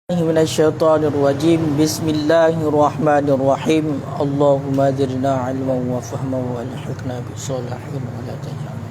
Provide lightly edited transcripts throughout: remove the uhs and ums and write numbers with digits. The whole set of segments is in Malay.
Minasyaitonirrajim. Bismillahirrahmanirrahim. Allahumma zidna ilman wa fahman wa alhiqna bisalihin wa la taj'alna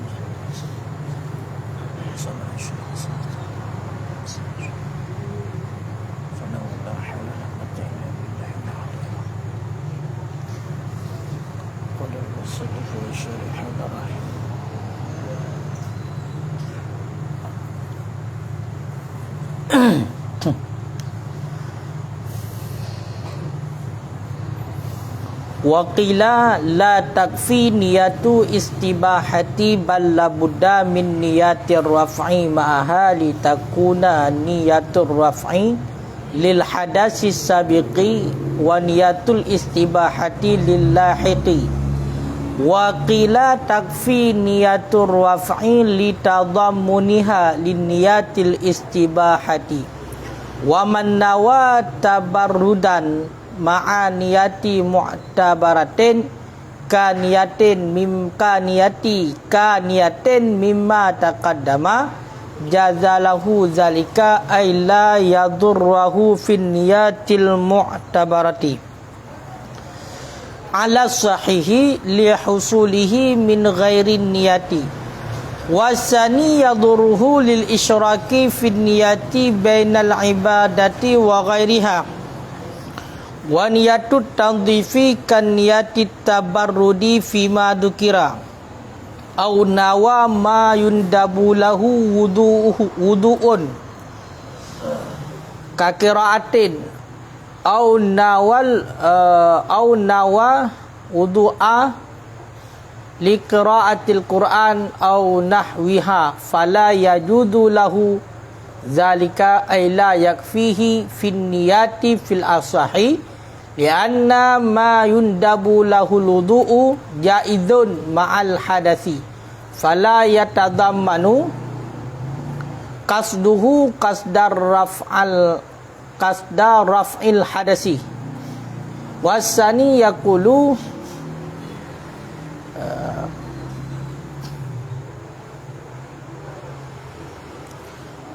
wa qila la takfi niyatu istibahati bal la budda min niyatir raf'i ma'aha li takuna niyatur raf'i lil hadasi sabiqi wa niyatul istibahati lil lahiqi wa qila takfi niyatur raf'i li tadammuniha lin niyatil istibahati wa man nawa tabarrudan ma'a niyati mu'tabaratin kaniyatin mimma taqaddama jazalahu zalika ay la yadurruhu fin niyatil mu'tabarati ala sahihi li husulihi min ghairi niyati wasani yadurruhu lil isyraki fin niyati bainal ibadati wa ghairiha wa niyatut tandhifi kan niyatit tabarrudi fima dzukira au nawa ma yundabu lahu wudu'un ka qiraatin au nawa wudu'a li qiraatil Qur'an au nahwiha fala yajudu lahu zalika ay la yakfihi fin niyati fil asahi lianna ma yundabu lahul wudu'u jaizun ma'al hadasi fala yatadammanu qasduhu qasdar raf'il hadasi wasani yaqulu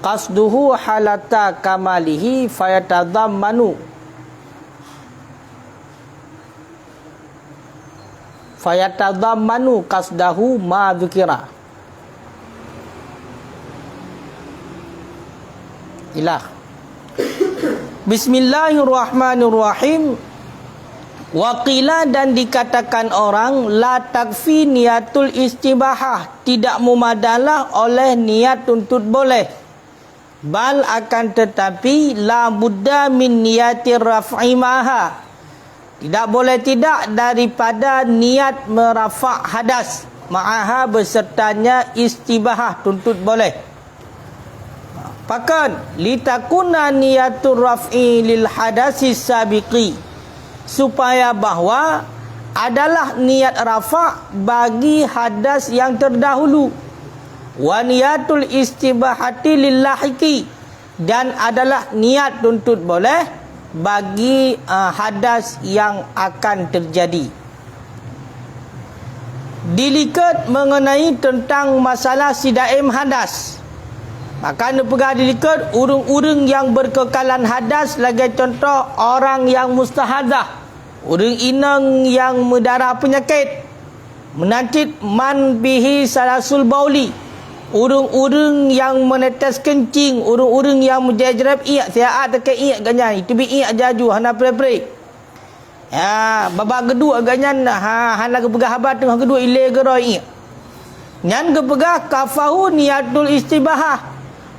qasduhu halata kamalihi fayatadammanu qasdahu ma dzukira ilah. Bismillahirrahmanirrahim. Waqila dan dikatakan orang la takfi niyatul istibahah, tidak memadalah oleh niat tuntut boleh, bal akan tetapi la budda min niyatir raf'i maha, tidak boleh tidak daripada niat merafa' hadas ma'aha bersertanya istibahah tuntut boleh. Pakan litakuna niyatur raf'i lil hadasi sabiqi, supaya bahawa adalah niat rafa' bagi hadas yang terdahulu, wa niyatul istibahati lil lahiqi, dan adalah niat tuntut boleh bagi hadas yang akan terjadi. Dilikat mengenai tentang masalah sidaim hadas, maka anda pegang dilikat urang-urang yang berkekalan hadas, lagi contoh orang yang mustahadah, urang inang yang mendarah penyakit, menancit man bihi salasul bauli, urang-urang yang menetes kencing, urang-urang yang menjajrab iak siaat tekan iak ganyan itu bi iak jaju hana pre-pre babak kedua ganyan hana kepegah habat tengah kedua ile geroi iak nyan kepegah kafahu niyatul istibahah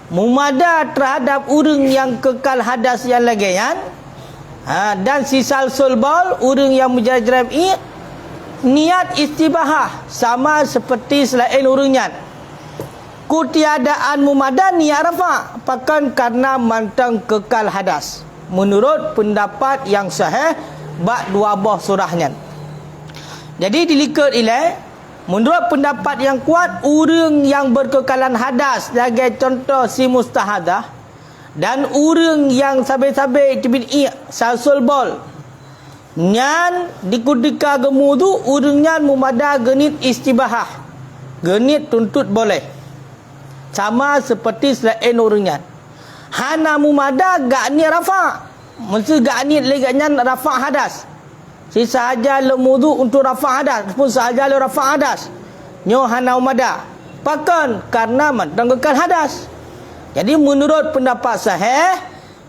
mumada terhadap urang yang kekal hadas yang lagi yan dan sisal sulbal urang yang menjajrab iak niat istibahah sama seperti selain urang nyan. Kutiadaan mumadan niat rafa' pakan karena mantang kekal hadas menurut pendapat yang sahih bak dua buah surahnya. Jadi dilikat ilai menurut pendapat yang kuat, urang yang berkekalan hadas sebagai contoh si mustahadah dan urang yang sabai-sabai tibin sasul bol nyan dikudika gemudu urang nyan mumada genit istibahah, genit tuntut boleh sama seperti selain orangnya. Hana mumada gak niat rafa'. Mesti gak niat leganya rafa' hadas. Si sahaja le wudu untuk rafa' hadas pun sahaja le rafa' hadas. Nyo hana mumada. Pakan karena menanggalkan hadas. Jadi menurut pendapat sahih,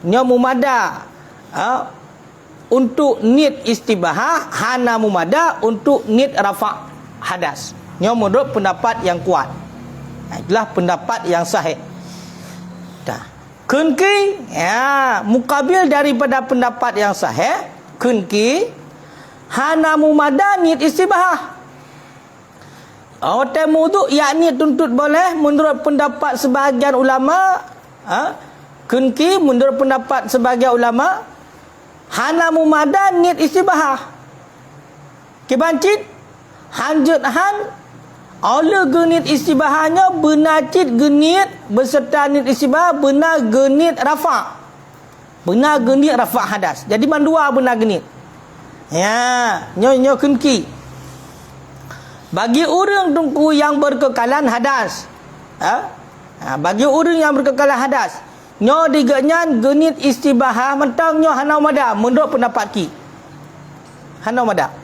nyo mumada untuk niat istibahah, hana mumada untuk niat rafa' hadas. Nyo menurut pendapat yang kuat. Itulah pendapat yang sahih. Dah. Kunki, mukabil daripada pendapat yang sahih, kunki hana mumada niat istibahah. Hotel wudu yakni tuntut boleh menurut pendapat sebahagian ulama. Kunki menurut pendapat sebahagian ulama, hana mumada niat istibahah. Kibancit hanjut han oleh genit istibahanya benar cit genit beserta nit istibah benar genit rafa'. Benar genit rafa' hadas. Jadi mandua benar genit. Ya, nyo kunki. Bagi orang tungku yang berkekalan hadas. Bagi orang yang berkekalan hadas, nyo digenyan genit istibahah mentang nyo hana mada menurut pendapat ki. Hana mada.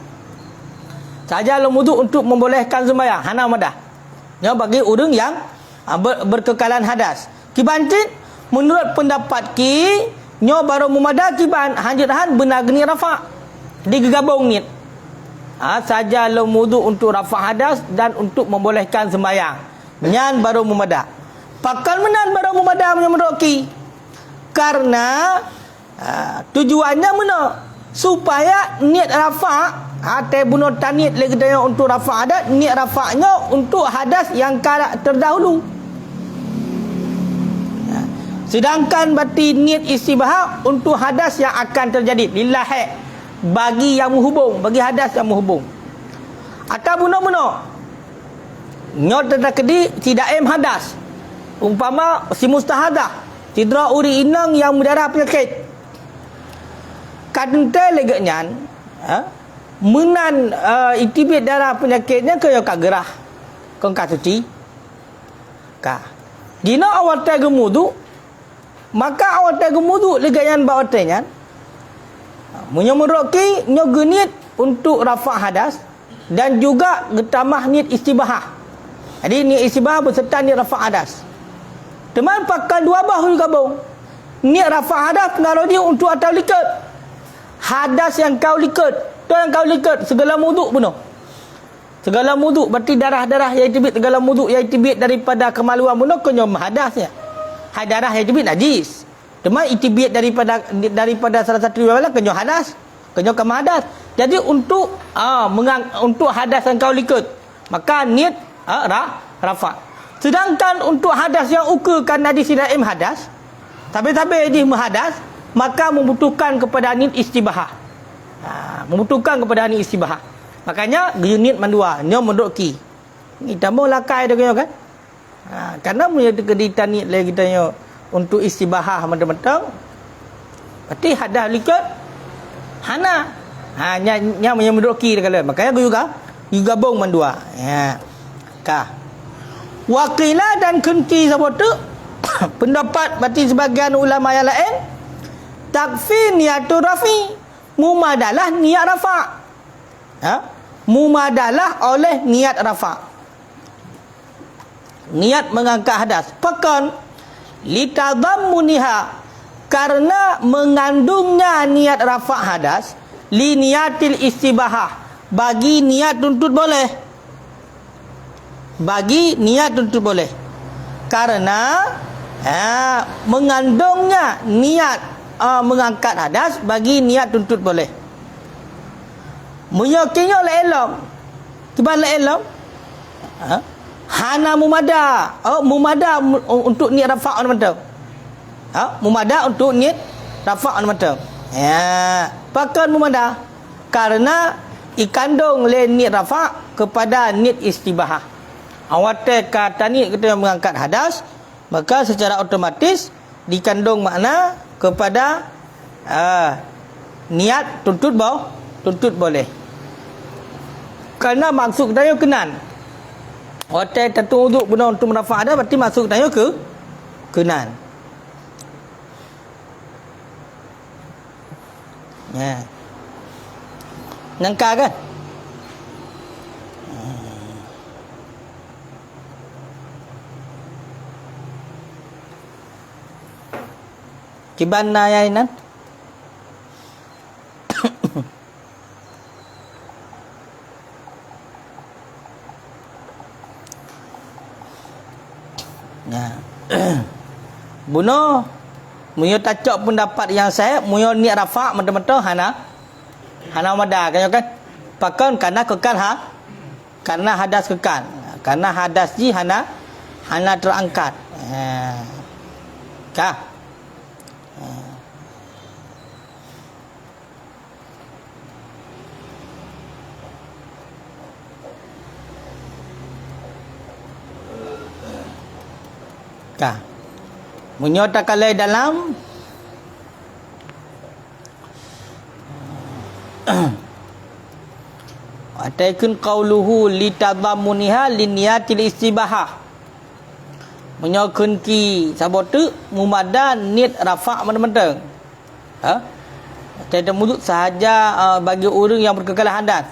Saja lo wudu untuk membolehkan sembahyang hana madah. Nyo bagi orang yang berkekalan hadas. Kibantit menurut pendapat ki nyo baru mumadah kiban hanjirahan benar geni rafa'. Digabung niat. Saja lo wudu untuk rafa' hadas dan untuk membolehkan sembahyang. Nyan baru mumadah. Pakal menan baru mumadah menurut ki. Karena tujuannya mana? Supaya niat rafa' bunuh tanit lagi daya untuk rafa' hadas, niat rafa'nya untuk hadas yang terdahulu. Sedangkan berarti niat istibahah untuk hadas yang akan terjadi lillahi, bagi yang menghubung, bagi hadas yang menghubung. Atau bunuh-bunuh nyo terkedi tidak hadas, umpama si mustahadah tidra uri inang yang mendarah penyakit kadente legenyan menan itibit darah penyakitnya kaya kak gerah kong kak suci ka dina awal teh gemudu maka awal teh gemudu legenyan bawa tehnya menyemroki nyo genit untuk rafa' hadas dan juga getamah niat istibahah. Jadi niat istibahah beserta niat rafa' hadas. Teman pakai dua bahu gabung. Niat rafa' hadas pengaruh dia untuk atau likat. Hadas yang kau likat, tu yang kau likat segala wudu penuh. Segala wudu berarti darah-darah yang tibit, segala wudu yang tibit daripada kemaluan penuh kena hadasnya. Darah yang tibit najis. Teman itibit daripada salah satu riwayat kena hadas, kena hadas. Jadi untuk untuk hadas yang kau likat, maka niat rafa'. Sedangkan untuk hadas yang ukur kan najis tidak hadas, tapi dia hadas, maka membutuhkan kepada niat istibahah. Membutuhkan kepada niat istibahah. Makanya unit mandua, nyo mendoki. Ni tambah lakai dah kan? Karena punya keditan niat lagi kita nyo untuk istibahah mentang-mentang. Berarti hadas likat hana. Nya mendoki dah kala. Makanya juga gabung mandua. Ya. Ka. Waqila dan kunti sabatu pendapat berarti sebagian ulama yang lain takfi niatur rafi, mumadalah niat rafa'. Mumadalah oleh niat rafa'. Niat mengangkat hadas. Pakan litadammuniha, karena mengandungnya niat rafa' hadas, li niatil istibahah, bagi niat tuntut boleh. Bagi niat tuntut boleh. Karena mengandungnya niat mengangkat hadas bagi niat tuntut boleh. Menyakinya la ilam. Kiban la ilam. Hana mumada. Mumada untuk niat rafa' macam. Mumada untuk niat rafa' macam. Ya, pakan mumada karena ikandung le niat rafa' kepada niat istibahah. Awate kata ni kita mengangkat hadas, maka secara otomatis dikandung makna kepada niat tuntut boleh. Karena maksud kita kenan. Awate tentu untuk guna untuk merafa' hadas berarti maksud kita kenan. Ya. Nyangka kan? Kibana yainan? Ya. Bunuh munyo tacok pendapat yang saya munyo ni rafa mentah-mentah hana mada kan pakan karena kekal karena hadas kekal karena hadas ji hana terangkat kah kah munyo takalai dalam ataikun qauluhu litadammuniha liniyatil istibahah munyo kun ki sabotu mumadan niat rafa' menteng tiada mulut sahaja bagi orang yang berkekalan hadas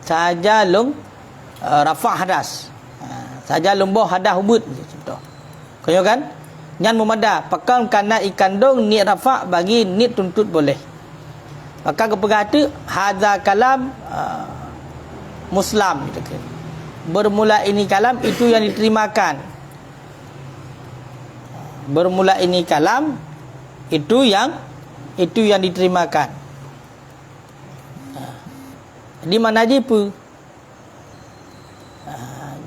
sahaja long rafa' hadas sahaja lomboh hadas hubut contoh kaya kan nyan memada pakan kana ikandung niat rafa' bagi niat tuntut boleh maka kepegatu hadza kalam muslam bermula ini kalam itu yang diterimakan bermula ini kalam itu yang diterimakan di mana je pu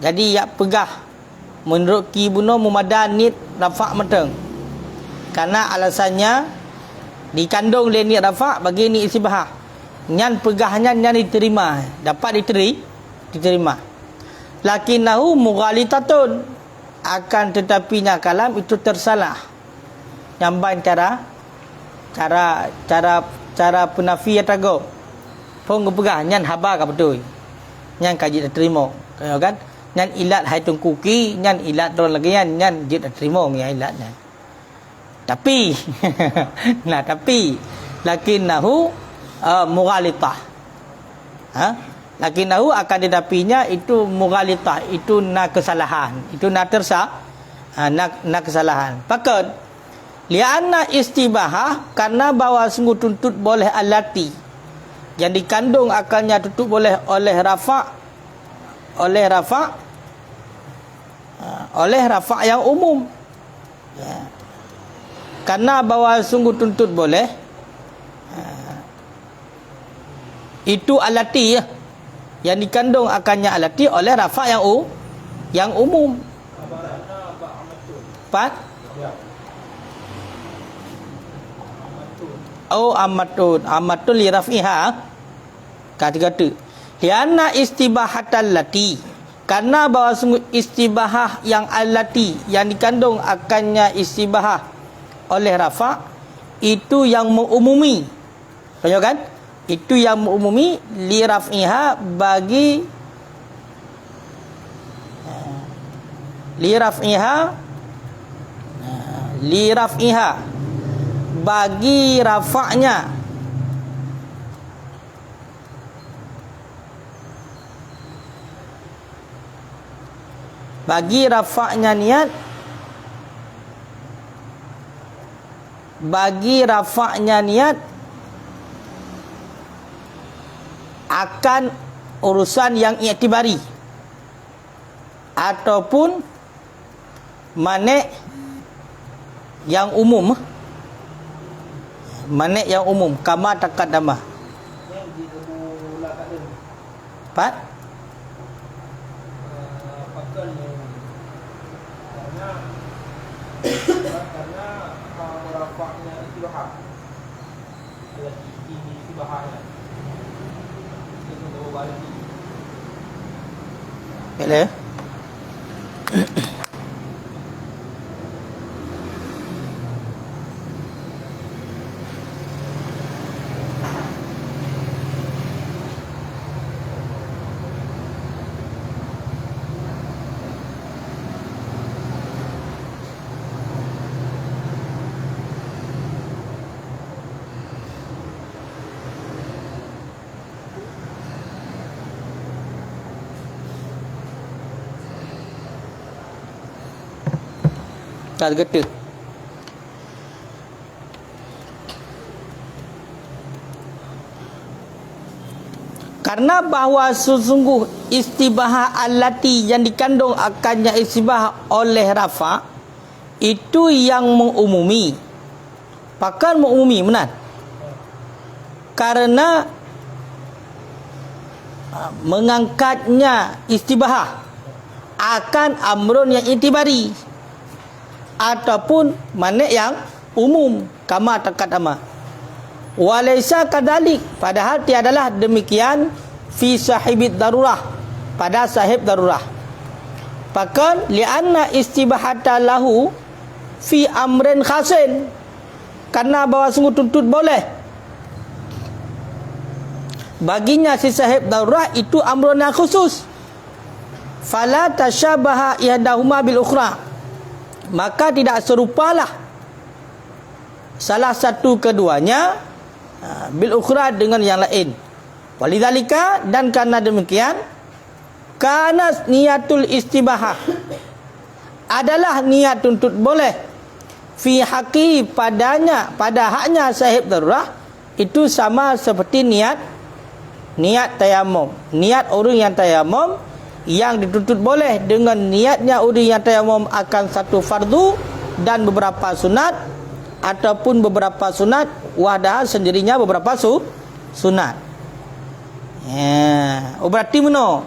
jadi ya pegah menurut Ki Buno mumadan nit rafa' menteng karena alasannya dikandung le niat rafa' bagi ni istibahah nyan pegahnya nyan diterima dapat diterima lakinnahu mughalitatun akan tetapinya kalam itu tersalah nyamban cara penafi atago pong pegah nyan haba ka betul nyan kaji terima kan nyan ilat hai tungkuki nyan ilat don lagi nyan jid terima ya ilatnya tapi lakinnahu mughalitah lakinnahu akan tetapinya itu mughalitah itu kesalahan itu kesalahan pakat lianna istibahah karena bahwa sungguh tuntut boleh alati yang dikandung akannya tuntut boleh oleh rafa' yang umum ya. Karena bahwa sungguh tuntut boleh itu alati ya. Yang dikandung akannya alati oleh rafa' yang umum. Pat? Oh amatun li raf'iha kata-kata lianna istibahatal lati karena bahwa sungguh istibahah yang alati yang dikandung akannya istibahah oleh rafa' itu yang mengumumi kan itu yang mengumumi li raf'iha bagi li raf'iha bagi rafa'nya niat akan urusan yang iktibari ataupun manik yang umum kama taqaddama Pak karena merafaknya istibahah istibahahnya itu balik boleh Tak kata. Karena bahawa sesungguh istibahah allati yang dikandung akannya istibahah oleh rafa itu yang mengumumi. Pakar mengumumi, benar? Karena mengangkatnya istibahah akan amrun yang itibari ataupun mana yang umum, kama taqaddama. Walaysa kadalik, padahal tiadalah demikian fi sahibid darurah, pada sahib darurah. Pakan lianna istibahata lahu fi amrin khasin, karena bahawa sungguh tuntut boleh baginya si sahib darurah itu amrun yang khusus. Fala tashabaha ihdahuma bil ukhra, maka tidak serupalah salah satu keduanya bil ukhra dengan yang lain. Walidzalika, dan karena demikian, kana niatul istibahah adalah niat tuntut boleh fi haqi padanya, pada haknya sahib darurah itu sama seperti niat tayamum. Niat orang yang tayamum yang dituntut boleh dengan niatnya orang yang tayamum akan satu fardu dan beberapa sunat, ataupun beberapa sunat wahdah sendirinya beberapa sunat. Berarti mana?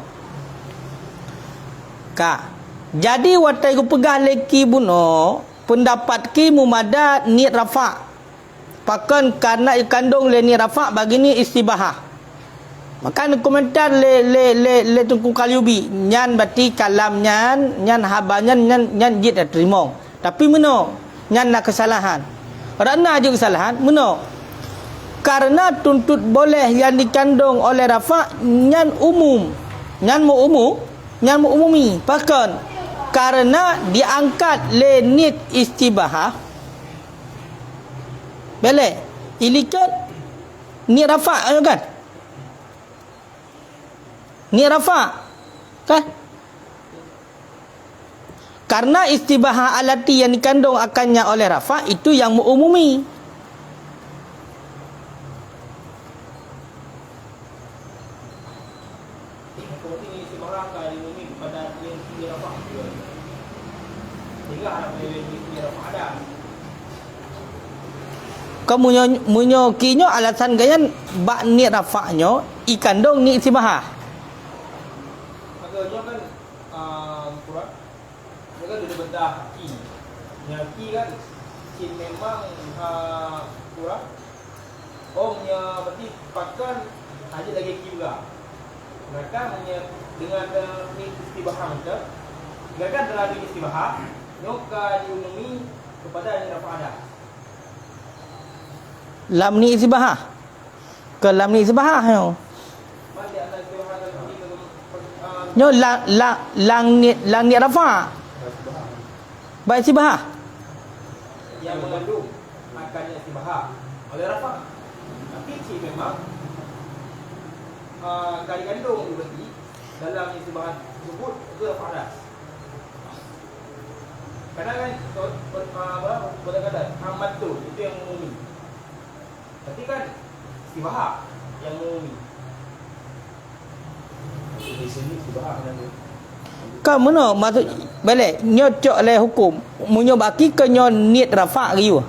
Jadi watai ku pegah leki buno pendapat ki mumada niat rafa. Pakan karena ikandung le niat rafa bagi ni istibahah. Maka ni komentar le Tunku Kalyubi nyan berarti kalam nyan habanyan nyan jid terima. Tapi mana? Nyan nak kesalahan. Kerana je kesalahan, mana? Karena tuntut boleh yang dikandung oleh rafa nyan umum. Nyan umumi. Bahkan karena diangkat le nit istibahah. Boleh. Ilikan ni rafa kan? Ni rafa kan? Karena istibahah alati yang dikandung akannya oleh rafa itu yang mengumumi. Kau munyo kinyo alasan gayan bak ni rafa'nyo ikandung ni istibahah. Makanya kan kurang dia kan ada bedah ki. Yang ki kan ki memang kurang. Omnya berarti pakan hanya lagi ki juga. Mereka hanya dengan ni istibahah kita. Gagal dalam ni istibahah, nyoka diumumi kepada ni rafa'ah. Lam ni istibahah. Ke lam ni istibahah yo. Nyo lang ni rafa. Baik istibahah. Yang mengandung akannya istibahah oleh rafa. Tapi si memang kali kandung berarti dalam istibahah tersebut itu rafa'ah. Karena kan kata amat tu itu yang umum. Tapi kan istibahah yang umum. Di sini istibahah kan. Kau mana maksud balik nyocok le hukum. Munyo baki ke nyo niat rafa' riu.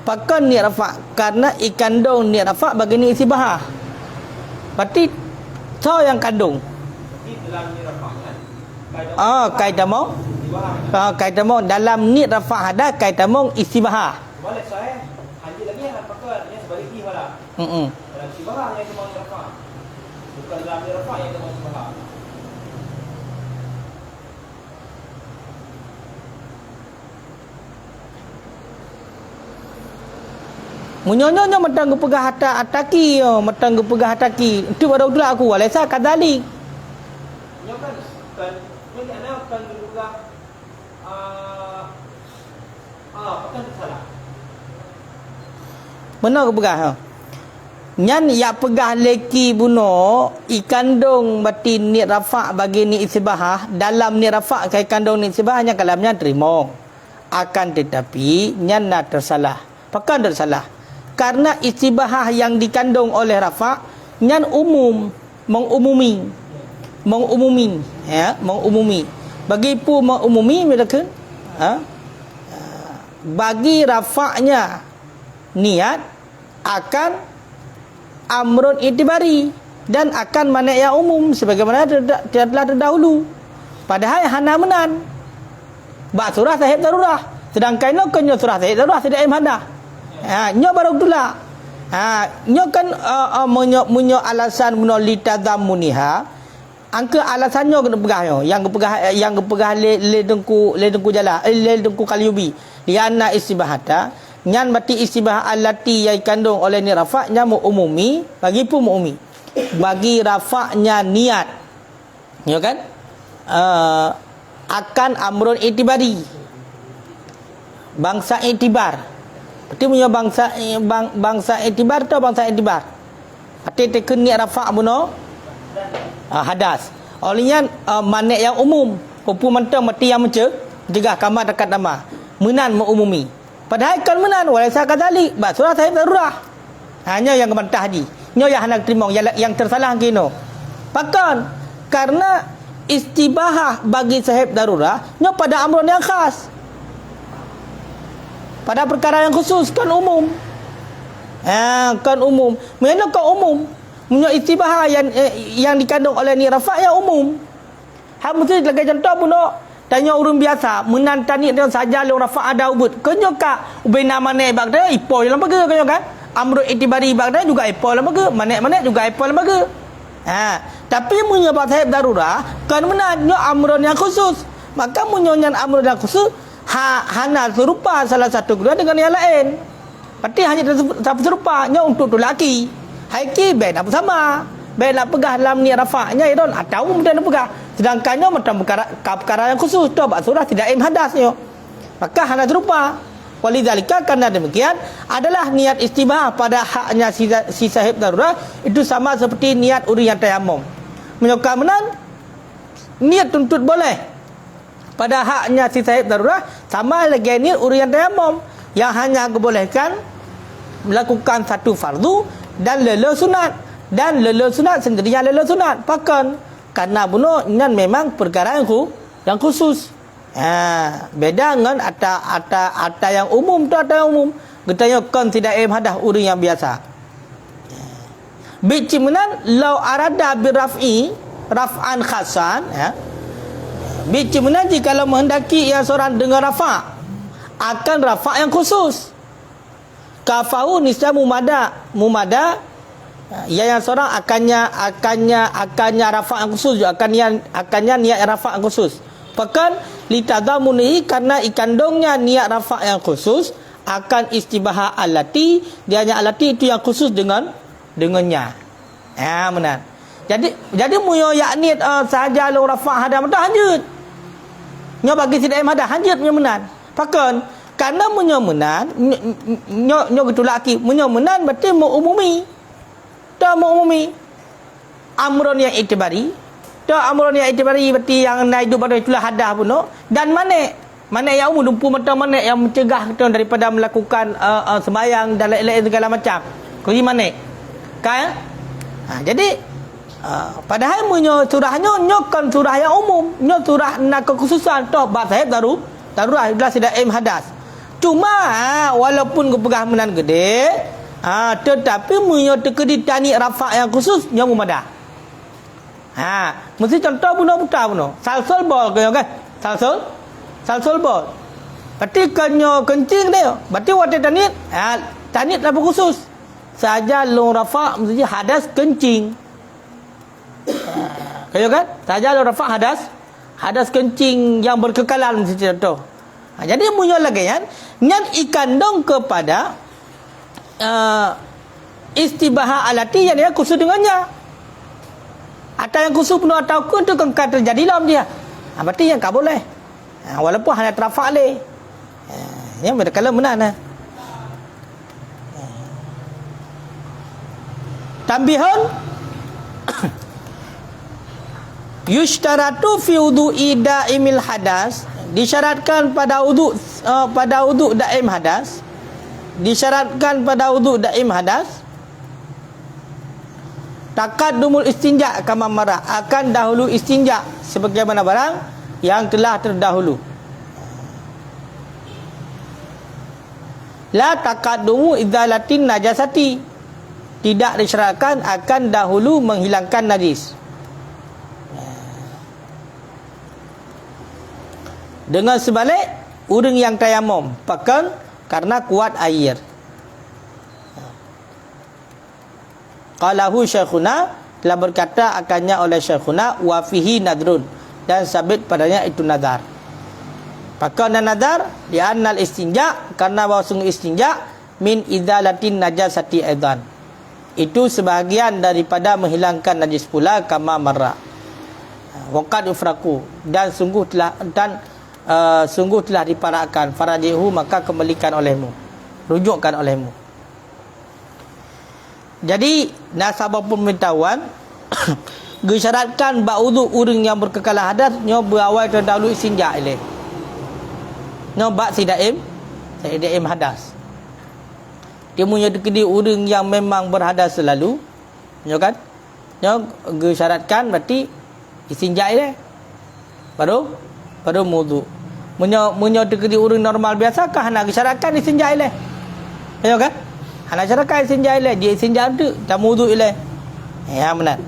Pakan niat rafa' karena ikandung niat rafa' bagi ni istibahah. Berarti tau yang kandung. Berarti dalam niat rafa' kan. Kaitamong. Kaitamong dalam niat rafa' ada kaitamong istibahah. Boleh saya haji lagi yang pakai yang sebalik ni wala. Dalam istibahah yang cuma rafa'. Bukan dalam niat rafa' yang cuma istibahah. Munyonyo metang gepegah hata ataki yo, metang gepegah hataki. Itu baru dulu aku walesa kadalik. Nyo kan ni ana kan juga pakai salah. Benar gepegah ha. Nyan ya pegah leki buno ikandung berarti niat rafa' bagi ni istibahah, dalam niat rafa' kai kandung ni istibahahnya kalamnya terima. Akan tetapi nyana tersalah. Pakan tersalah. Karena istibahah yang dikandung oleh rafa' nyan umum, mengumumi. Ya, mengumumi. Bagi pu mengumumi mereka bagi rafa'nya niat akan amrun itibari dan akan mana yang umum sebagaimana telah terdahulu. Padahal hana menan bak surah sahib darurah, sedangkan no kan surah sahib darurah tidak imhadah. Nyo baru pula. Nyo kan munyo alasan menolak tadammuniha. Angka alasannya kena pegah yo. Yang pegah le dengku jala, le dengku kalyubi. Lianna istibahata. Nyan berarti istibah allati yang kandung oleh ni rafa'nya umumi, bagi pun umumi. Bagi rafa'nya niat. Ya kan? Akan amrun itibari. Bangsa itibar. Berarti punya bangsa itibar atau bangsa itibar. Berarti teken niat rafa' buno hadas. Olehnya manik yang umum. Kupu mentang mati yang mencegah kamar dekat nama. Menan mengumumi. Padahal kan menan walaysa kadzalik. Bab surah sahib darurah. Hanya yang mentah di. Nyo yang hendak terima yang tersalah kino. Pakan karena istibahah bagi sahib darurah nyo pada amrun yang khas. Pada perkara yang khusus kan umum. Kan umum. Mana kan umum? Punya istibahah yang dikandung oleh ni rafa' yang umum. Hak mesti lagi contoh pun tanya urun biasa menantani dengan saja lu rafa' ada ubud. Kenyo ka ubena mane bag dia ipo dalam baga kenyo kan? Amru itibari bag dia juga ipo dalam baga, mane juga ipo dalam baga. Tapi munyo bab sahib darurah kan menanyo amrun yang khusus. Maka munyo yang amrun yang khusus hana serupa salah satu kedua dengan yang lain. Berarti hanya serupa nya untuk tu laki. Haiki baik nak sama. Baik nak pegah dalam niat rafa'nya idon atau mudah nak pegah. Sedangkannya macam perkara yang khusus tu bab surah tidak hadasnya. Maka hana serupa. Walidzalika karena demikian adalah niat istibah pada haknya si sahib darurah itu sama seperti niat urus yang tayammum. Menyokak menan niat tuntut boleh. Pada haknya si sahib darurah sama lagi niat urus yang tayammum yang hanya dibolehkan melakukan satu fardu dan lele sunat. Dan lele sunat sendirinya lele sunat. Pakan karena bunuh ini memang perkara yang khusus. Beda dengan ata yang umum tu ata yang umum. Getanya kan tidak hadah urus yang biasa. Bicimenan law arada biraf'i raf'an khasan bicimenan jika kalau menghendaki ia seorang dengan rafa' akan rafa' yang khusus. Kafahu nisya mumada yang seorang akannya rafa' yang khusus akannya niat rafa' yang khusus. Bahkan litadamunihi karena ikandungnya niat rafa' yang khusus akan istibahah alati dia hanya alati itu yang khusus dengannya. Benar. Jadi muyo yakni sahaja lu rafa' hadam dah hanjut. Nyo bagi tidak ada hanjut punya menan. Bahkan karena menyomenan nyo gitu laki menyomenan berarti mengumumi. Tak mengumumi amrun yang itibari. Tak amrun yang itibari berarti yang naik hidup pada itulah hadah pun dan mana yang umum dumpu mata mana yang mencegah kita daripada melakukan sembahyang dan lain-lain segala macam. Kau mana? Kan? Jadi padahal munyo surahnya nyokan surah yang umum, nyo surah nak kekhususan toh bab sahib darurah jelas tidak hadas. Cuma walaupun kepegah menan gede tetapi munyo tekedi tani rafa' yang khusus nyo mumadah. Mesti contoh bunuh salsul bol kan? Salsul bol. Berarti kanyo kencing dia. Berarti waktu tanit tanit apa khusus? Saja long rafa' mesti hadas kencing. Kayo kan? Saja long rafa' hadas kencing yang berkekalan mesti contoh. Jadi munyo lagi kan? Nyan ikandong kepada istibahah alati yang dia khusus dengannya. Atau yang khusus penuh atau kun tu kan terjadi dalam dia. Berarti yang tak boleh. Walaupun hanya terafak leh. Yang berkala menan. Tambihun yushtaratu fi wudu'i da'imil hadas. disyaratkan pada wuduk daim hadas. Disyaratkan pada wuduk daim hadas. Taqaddumul istinja kama marah, akan dahulu istinja sebagaimana barang yang telah terdahulu. La taqaddumu idzalatin najasati, tidak disyaratkan akan dahulu menghilangkan najis. Dengan sebalik, orang yang tayamum pakai karena kuat air. Qalahu syekhuna, telah berkata akannya oleh syekhuna, wa fihi nadrun, dan sabit padanya itu nazar. Pakai dan nazar di annal istinja, karena bahawa sungguh istinja min idzalatin najasati aidan, itu sebahagian daripada menghilangkan najis pula, kama marra. Waqad ufraku, dan sungguh telah diparakkan, farajihu, maka kembalikan olehmu, rujukkan olehmu. Jadi nasabah pemberitahuan disyaratkan ba'udhu orang yang berkekalan hadas nyo berawal terdahulu istinja ile. Nyo bak sidaim hadas. Dia punya dekedi orang yang memang berhadas selalu. Nyo kan? Nyo disyaratkan berarti istinja ile. Baru wudu. Munyo dekedi orang normal biasa kah nak disyaratkan istinja ile. Nyo kan? Anak syarakat istinja ile, dia istinja tu tak wudu ile. Ya benar.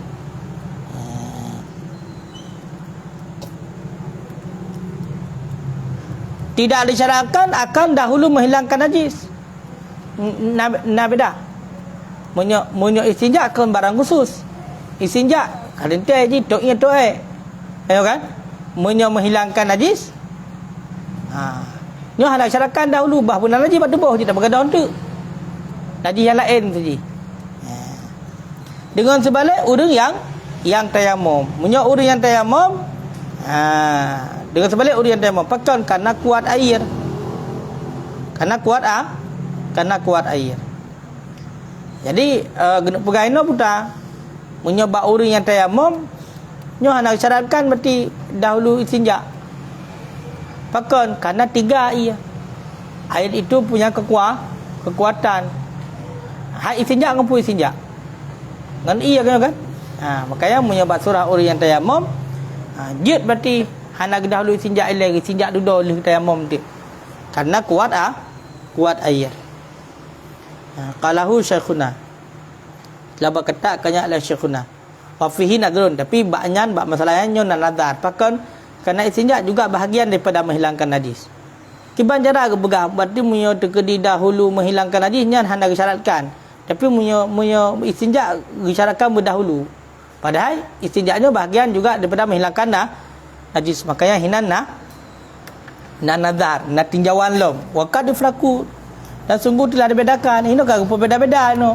Tidak disyaratkan akan dahulu menghilangkan najis. Nah beda. Munyo istinja akan barang khusus. Istinja kalau tu je toknya tok ayo kan? Munyo menghilangkan najis. Nyo hendak syarakat dahulu bah benar najis pada bawah tidak bergadang tu. Najis yang lain saja. Dengan sebalik orang yang tayamum. Munyo orang yang tayamum, dengan sebalik orang yang tayamum pakai karena kuat air. Karena kuat air. Jadi pegaino putar. Munyo bak orang yang tayamum, nyo hendak syaratkan berarti dahulu istinja. Pakai karena 3 air. Air itu punya kekuatan. Hak istinja dengan pun istinja. Dengan iya kan? Makanya menyebab surah orang yang tayamum, jid berarti hana dahulu istinja lagi, istinja dulu oleh tayamum tu. Karena kuat air. Qalahu syekhuna. Telah berkata akannya oleh syekhuna. Wa fihi nadrun, tapi baknyan bak masalahnya nyon nazar. Pakan karena istinja juga bahagian daripada menghilangkan najis. Kiban cara begah berarti munyo terkedi dahulu menghilangkan najis nyan hendak disyaratkan. Tapi munyo istinja disyaratkan berdahulu. Padahal istinjanya bahagian juga daripada menghilangkan najis. Makanya hinan nazar, na tinjauan lom. Wa qad ifraku, dan sungguh telah dibedakan. Ini kan berbeza-beza no.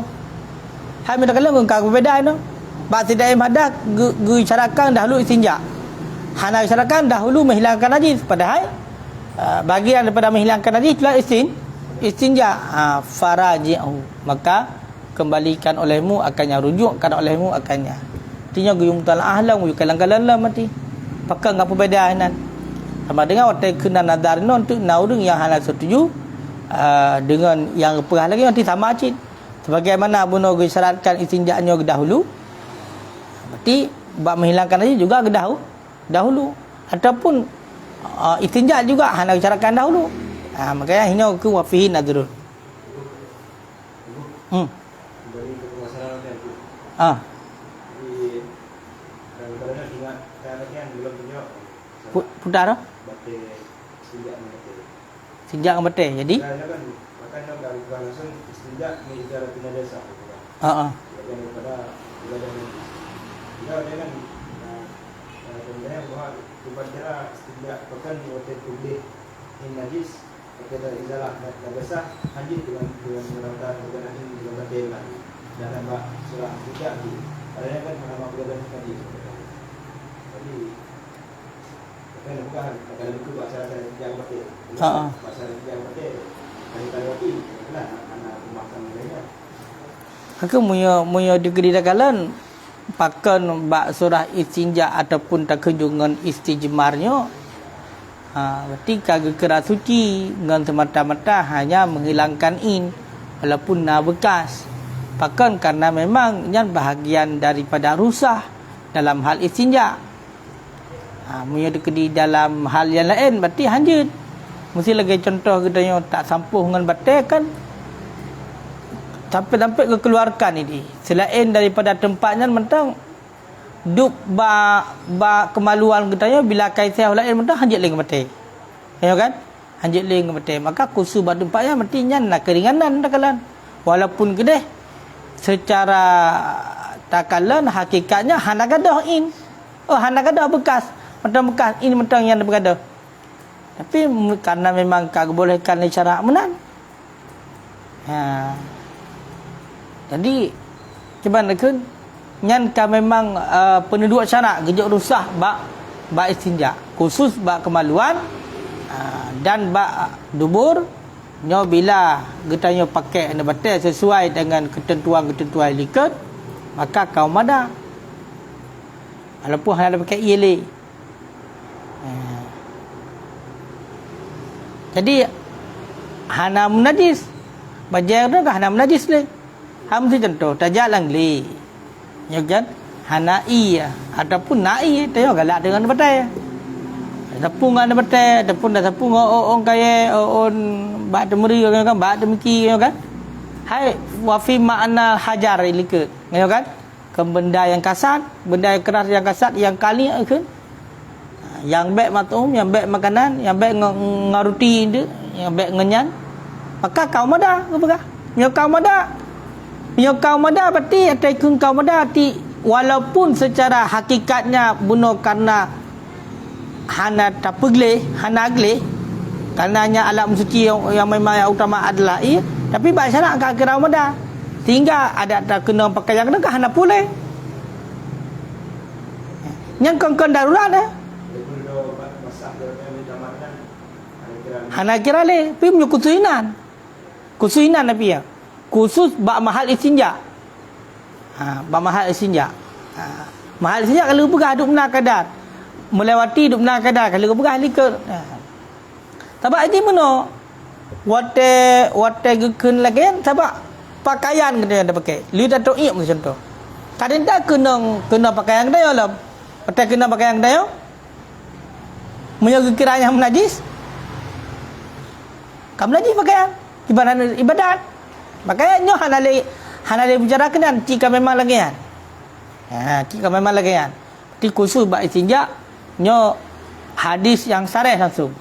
Hai minta kalau kan berbeza no. Bak sidaim hadas disyaratkan dahulu istinja. Hana disyaratkan dahulu menghilangkan najis. Padahal bagian daripada menghilangkan najis itulah istinja. Faraji'u, maka kembalikan olehmu akannya, rujukkan olehmu akannya. Artinya guyung talah ahlam guyung kalang-kalang mati. Pakai ngapa bedaan sama dengan waktu kena nazar non tu naurung yang halal setuju dengan yang perah lagi nanti sama cid. Sebagaimana buno disyaratkan istinjanya dahulu, berarti bab menghilangkan najis juga dahulu. Ataupun istinja juga hendak disyaratkan dahulu. Makanya hina ke wa fihi nadrun. Kembali ke permasalahan tadi. Kadang-kadang juga kadang-kadang belum punya. Putar Bate sejak bate. sejak bete. Jadi Kadang-kadang makan dari langsung sejak menjadi punya desa. Daripada tidak dengan kemudian bahwa kepada sejak pekan waktu publik in najis kita izalah nagasa haji dengan melakukan kegiatan ini dengan dewan dalam surah tidak di adanya kan nama kegiatan tadi. Jadi kan bukan kalau itu bahasa yang betul. Bahasa yang betul. Kali lagi lah anak makan mereka. Aku munya degree dakalan pakan bak surah istinja ataupun tak kunjungan istijmarnya Berarti kagak keras suci dengan semata-mata hanya menghilangkan in walaupun na bekas. Bahkan karena memang yang bahagian daripada rusah dalam hal istinja. Punya di dalam hal yang lain berarti hanjut. Mesti lagi contoh kita tak sampuh dengan batal kan. Sampai-sampai kekeluarkan ini. Selain daripada tempatnya mentang duk ba kemaluan kita bila kaisah lain mentang hanjut lagi batal. Ya kan? Hanjut lagi batal. Maka khusus bab tempatnya mestinya nak keringanan takalan. Walaupun gede secara takalan hakikatnya hana gadah in. Hana gadah bekas. Mentang bekas ini mentang yang bergadah. Tapi karena memang kagak bolehkan cara menan. Jadi cuba nak nyan ka memang penduduk syarak gejak rusah bak istinja khusus bak kemaluan dan bak dubur nyo bila getanyo pakai anda batal sesuai dengan ketentuan-ketentuan likat maka kau mada walaupun hanya pakai iele. Jadi hana munajis bajar dah hana munajis le ham si contoh tajak langli ya kan hana iya ataupun nai tayo galak dengan batai sapung ada batai ataupun dah sapung orang kaya on bak temeri kan bak temiki kan hai wa fi ma'na hajar ilike ya kan ke benda yang kasar benda yang keras yang kasar yang kali kan yang baik matum, yang baik makanan, yang baik ngaruti dia, yang baik ngenyan, maka kau mada, apa? Nyo kau mada berarti ataikun kau mada ti walaupun secara hakikatnya bunuh karena hana tapegle, hana agle, karenanya alam suci yang memang yang utama adalah tapi bahasa nak kau mada, sehingga ada tak kena pakai yang kena hana pulih. Yang kau darurat hana kira le pi punya kusuinan tapi ya khusus bak mahal istinja bak mahal istinja mahal istinja kalau pegah duk benar kadar melewati duk benar kadar kalau pegah likut sebab ini mana wate gekun lagi sebab pakaian kita ada pakai li dah tok iam contoh kadang tak kena pakaian kita lah wate kena pakaian kita menjaga kiranya menajis kamu najis pakaian ibadat pakaiannya hanale bicara kenan jika memang lagi kan jika memang lagi kan di khusus bak istinja nyo hadis yang sarih langsung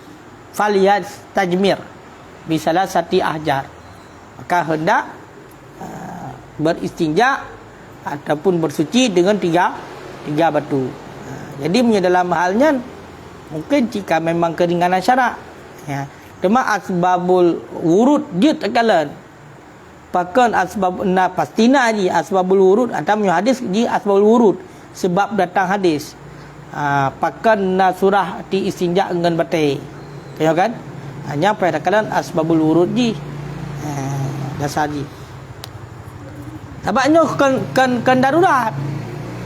faliyat tajmir bisalah sati ahjar maka hendak beristinja ataupun bersuci dengan tiga batu jadi dalam halnya mungkin jika memang keringanan syarak cuma asbabul wurud jid akalan pakan asbab na pastina ji asbabul wurud atau hadis ji asbabul wurud sebab datang hadis pakan na surah di istinja dengan batai kaya kan hanya pada akalan asbabul wurud ji dasar ji sebabnya kan darurat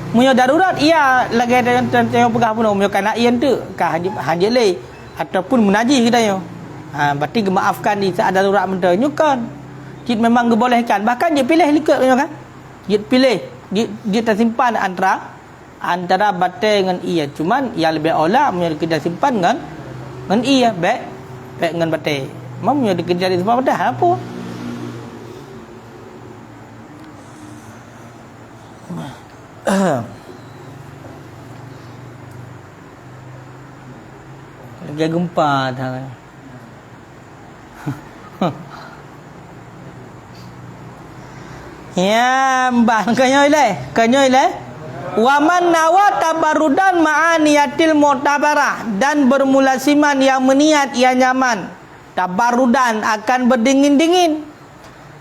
punya darurat ia lagi ada yang pegah pun punya kana ian tu kah hanjil le ataupun menajis kita yo berarti gemaafkan di saat darurat mentah nyukan jid memang dibolehkan bahkan dia pilih likut kan jid pilih dia tersimpan antara batai dengan ia cuman yang lebih aula punya kerja simpan dengan ia baik dengan batai memang punya kerja di simpan batai apa lagi gempa dah ya mbah kanyo ile waman nawa tabarudan ma'aniyatil mu'tabarah dan bermulasiman yang meniat ia nyaman tabarudan akan berdingin-dingin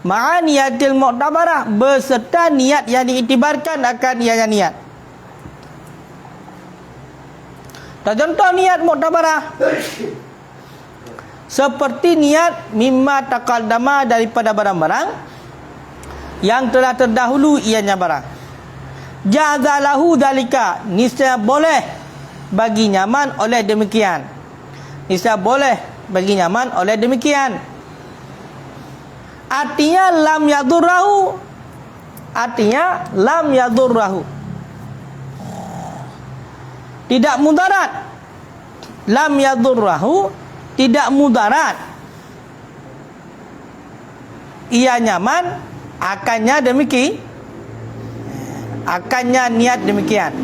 ma'aniyatil mu'tabarah beserta niat yang diiktibarkan akan ia niat. Contoh niat mu'tabarah seperti niat mimma taqaddama daripada barang-barang yang telah terdahulu ianya barang. Jazalahu dalika niscaya boleh bagi nyaman oleh demikian. niscaya boleh bagi nyaman oleh demikian. Artinya lam yadurrahu. Artinya lam yadurrahu. Tidak mudarat. Lam yadurrahu, tidak mudarat. Ia nyaman, akannya demikian. Akannya niat demikian.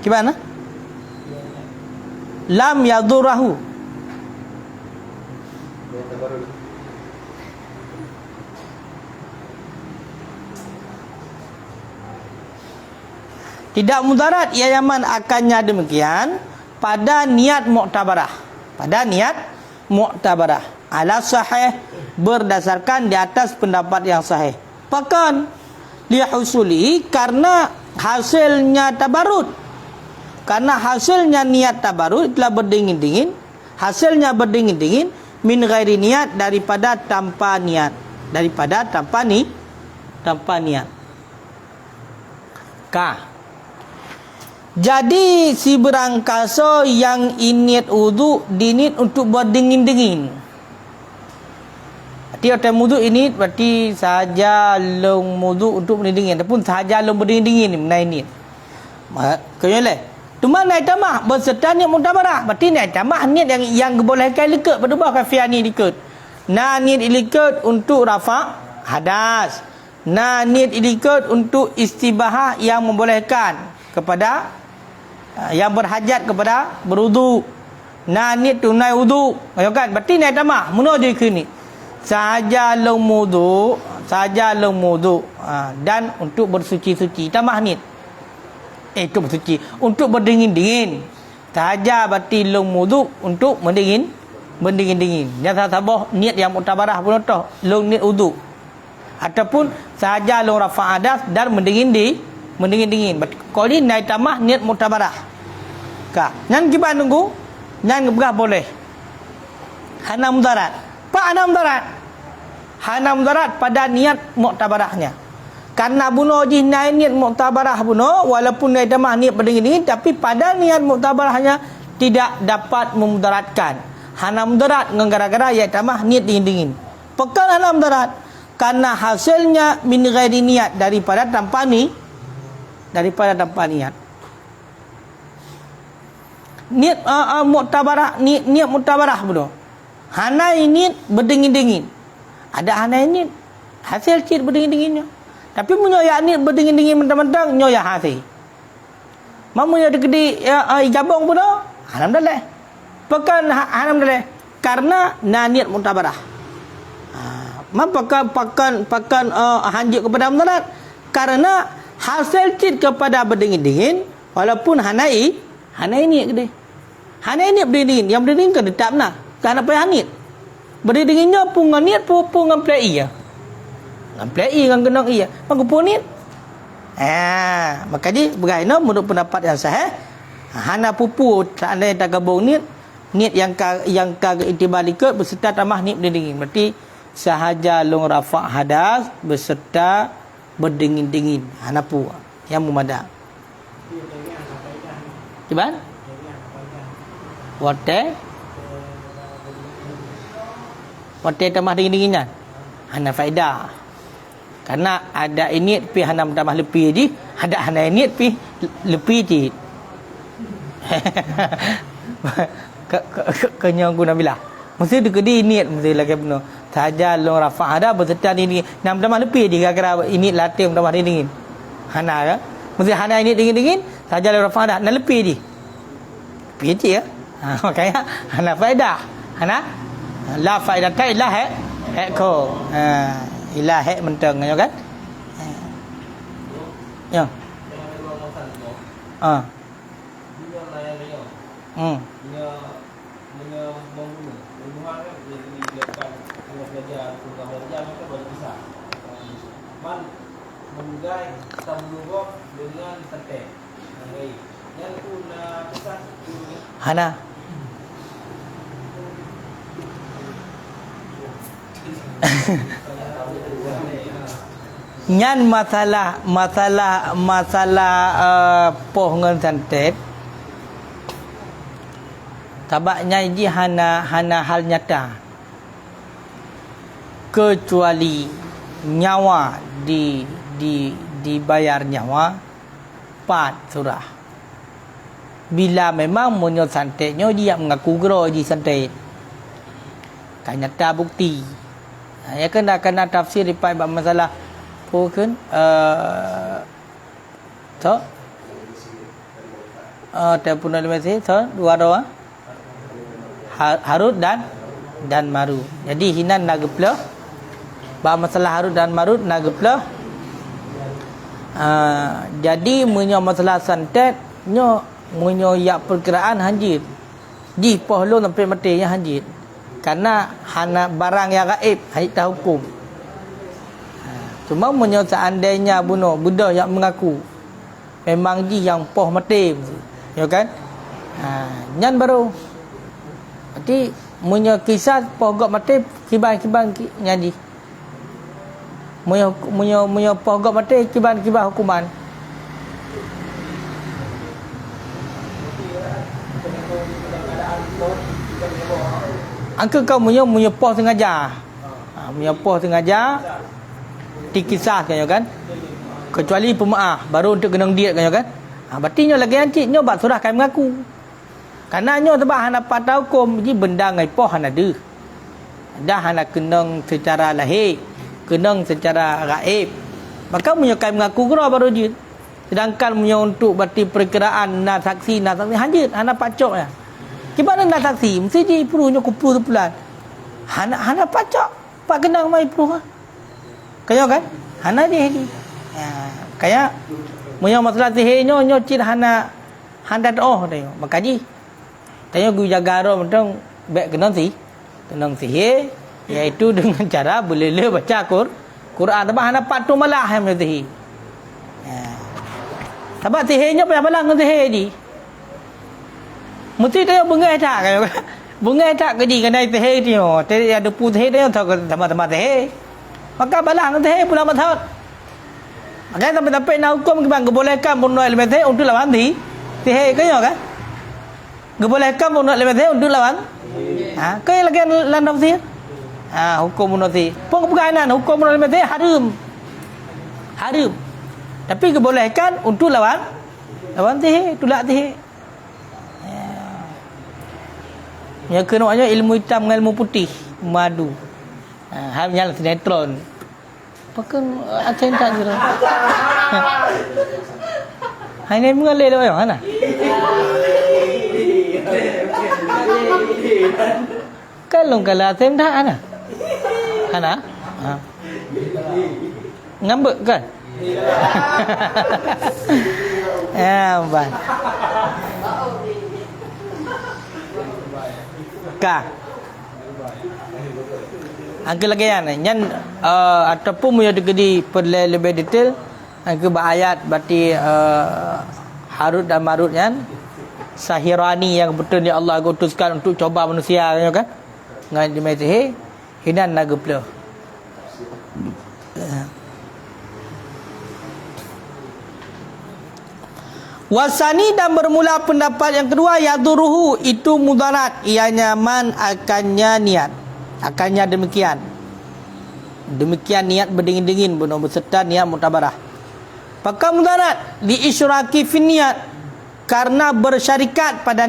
Gimana? Lam yadurrahu. Tidak mudarat ia nyaman, akannya demikian pada niat muktabarah. Pada niat muktabarah. Ala sahih, berdasarkan di atas pendapat yang sahih. Bahkan lihusuli, karena hasilnya tabarut. Karena hasilnya niat tabarut telah berdingin-dingin. Hasilnya berdingin-dingin min ghairi niat, daripada tanpa niat. Daripada tanpa niat. Ka. Jadi si berangkasa yang iniat wudu dinit untuk berdingin-dingin. Berarti otak wudu ini berarti sahaja long wudu untuk berdingin-dingin, ataupun sahaja long berdingin-dingin menaik niat. Kaya tu mana niat tamah berserta niat muktabarah. Berarti niat tamah niat yang dibolehkan likat pada bawah kafiah ni likat. Niat likat untuk rafa' hadas. Niat likat untuk istibahah yang membolehkan kepada yang berhajat kepada berudu. Niat tunai wudu. Kan? Berarti niat tamah menuju ke ni. Sahaja long wudu, dan untuk bersuci-suci tamah niat. Itu bersuci untuk berdingin-dingin. Sahaja berarti long wudu untuk berdingin-dingin. Jangan sabah niat yang muktabarah pun toh long niat wudu. Ataupun sahaja long rafa' hadas dan mendingin-dingin. Kalau ni naik tamah niat muktabarah. Ka. Ngan kita tunggu. Ngan berah boleh. Hana mudarat. Pak hana mudarat. Hana mudarat pada niat muktabarahnya. Karena bunuh je niat muktabarah bunuh, walaupun naik tamah niat berdingin-dingin, tapi pada niat muktabarahnya tidak dapat memudaratkan. Hana mudarat gara-gara ya tamah niat dingin-dingin. Pekan hana mudarat. Karena hasilnya min ghairi niat, daripada tanpa niat. Niat muktabarah, niat muktabarah bodoh. Hana ini berdingin-dingin. Ada hana ini hasil cit berdingin-dinginnya. Tapi punya ya niat berdingin-dingin mentang-mentang nyoya hasil. Mamunya dikedi jabong bodoh. Alhamdulillah. Pekan alhamdulillah. Karena niat muktabarah. Pakan hanjik kepada mudarat. Karena hasil cit kepada berdingin-dingin, walaupun hanai niat gede. Hanai niat berdingin, yang berdingin kan tetap nak. Kerana payah niat. Berdinginnya pun dengan niat pun dengan plai ya. Dengan plai dengan genang iya. Maka pun niat. Maka jadi bagaimana menurut pendapat yang sahih, hana pupu seandainya tak gabung niat yang kagak itibar ikut beserta tambah niat berdingin. Berarti sahaja long rafa' hadas beserta berdingin-dingin. Hanapu yang memadam. Cuba? Wate tambah dingin-dinginnya. Hana faedah. Karena ada niat pi hana tambah lebih je, ada hana niat pi lebih je. Kenyang guna bila. Mesti dikedi niat mesti lagi benar. Saja long rafa' ada beserta ini nam tambah lebih je gara-gara ini latih tambah dingin. Hana kan? Mesti hana ini dingin-dingin, saja long rafa' ada nak lebih je. Lebih je ya. Makanya hana faedah. Hana la faedah ta illa ko. Ila menteng kan? Ya. Menggai tambah dengan santai. Yang guna pesan Hana. Nyan masalah poh ngan santet. Tabaknya ini hana hal nyata. Kecuali nyawa dibayar nyawa 4 surah. Bila memang munyo santetnya dia mengaku gero di santet. Kan nyata bukti. Ya kena tafsir ripai bab masalah pun so telefon dalam mesej so dua doa Harut dan Marut. Jadi hinan nageplah bab masalah Harut dan Marut nageplah. Jadi munyo masalah santet nyo munyo yak perkiraan hanjit. Di pohlo sampai matinya hanjit. Karena hana barang yang gaib hanjit tak hukum. Cuma munyo seandainya budak yang mengaku memang ji yang poh mati. Ya kan? Nyan baru. Berarti munyo kisah poh gok mati kiban nyanyi. Munyo poh gok mati kiban hukuman. Angka kau munyo poh sengaja. Munyo poh sengaja dikisahkan ya kan. Kecuali pemaaf baru untuk kena diet kan ya kan. Berarti nyo lagi ancik nyo bab surah kai mengaku. Karena nyo sebab hana patah hukum ji benda ngai poh hana ada. Dah hana kenang secara lahir, kenang secara gaib. Maka munyo kai mengaku gero baru je. Sedangkan munyo untuk berarti perkiraan na saksi hanjit hana pacok ya. Gimana nak saksi? Mesti je peruhnya kupu sebulan. Hana pacok. Pak kenang mai peruh. Kaya kan? Hana dia ni. Kaya munyo masalah sihirnya nyo cit hana handa doh tanya. Makaji. Tanya gu jaga ro mentang bek kenang sihir iaitu dengan cara boleh baca Quran tapi hana patu malah ham sihir. Sebab sihirnya payah balang dengan sihir ni. Mesti dia bengai tak kan? Bengai tak ke di kedai teh dia. Teh ada putih dia tahu sama-sama teh. Maka balang teh pulang mathot. Maka sampai nak hukum bang kebolehkan bunuh elemen teh untuk lawan di teh kaya kan? Kebolehkan bunuh elemen teh untuk lawan. Kaya lagi landam teh. Hukum bunuh teh. Pok berkaitan hukum bunuh elemen teh haram. Tapi kebolehkan untuk lawan teh, tulak teh. Yang kenaanya ilmu hitam dengan ilmu putih madu. Hal yang sinetron. Pakai acen tak jero. Hanya mengalir lo yang mana? Kalau acen tak ana. Ana? Ngambek kan? Bang. Angka lagi yang ataupun punya digedi perlu lebih detail angka ayat berarti Harut dan Marut kan sahirani yang betul ya Allah utuskan untuk coba manusia kan ngan di mesih hinan nageplah wasani dan bermula pendapat yang kedua yaduruhu itu mudarat ianya man akannya niat akannya demikian niat berdingin-dingin beserta niat mutabarah maka mudarat diisyraki fi niat karena bersyarikat pada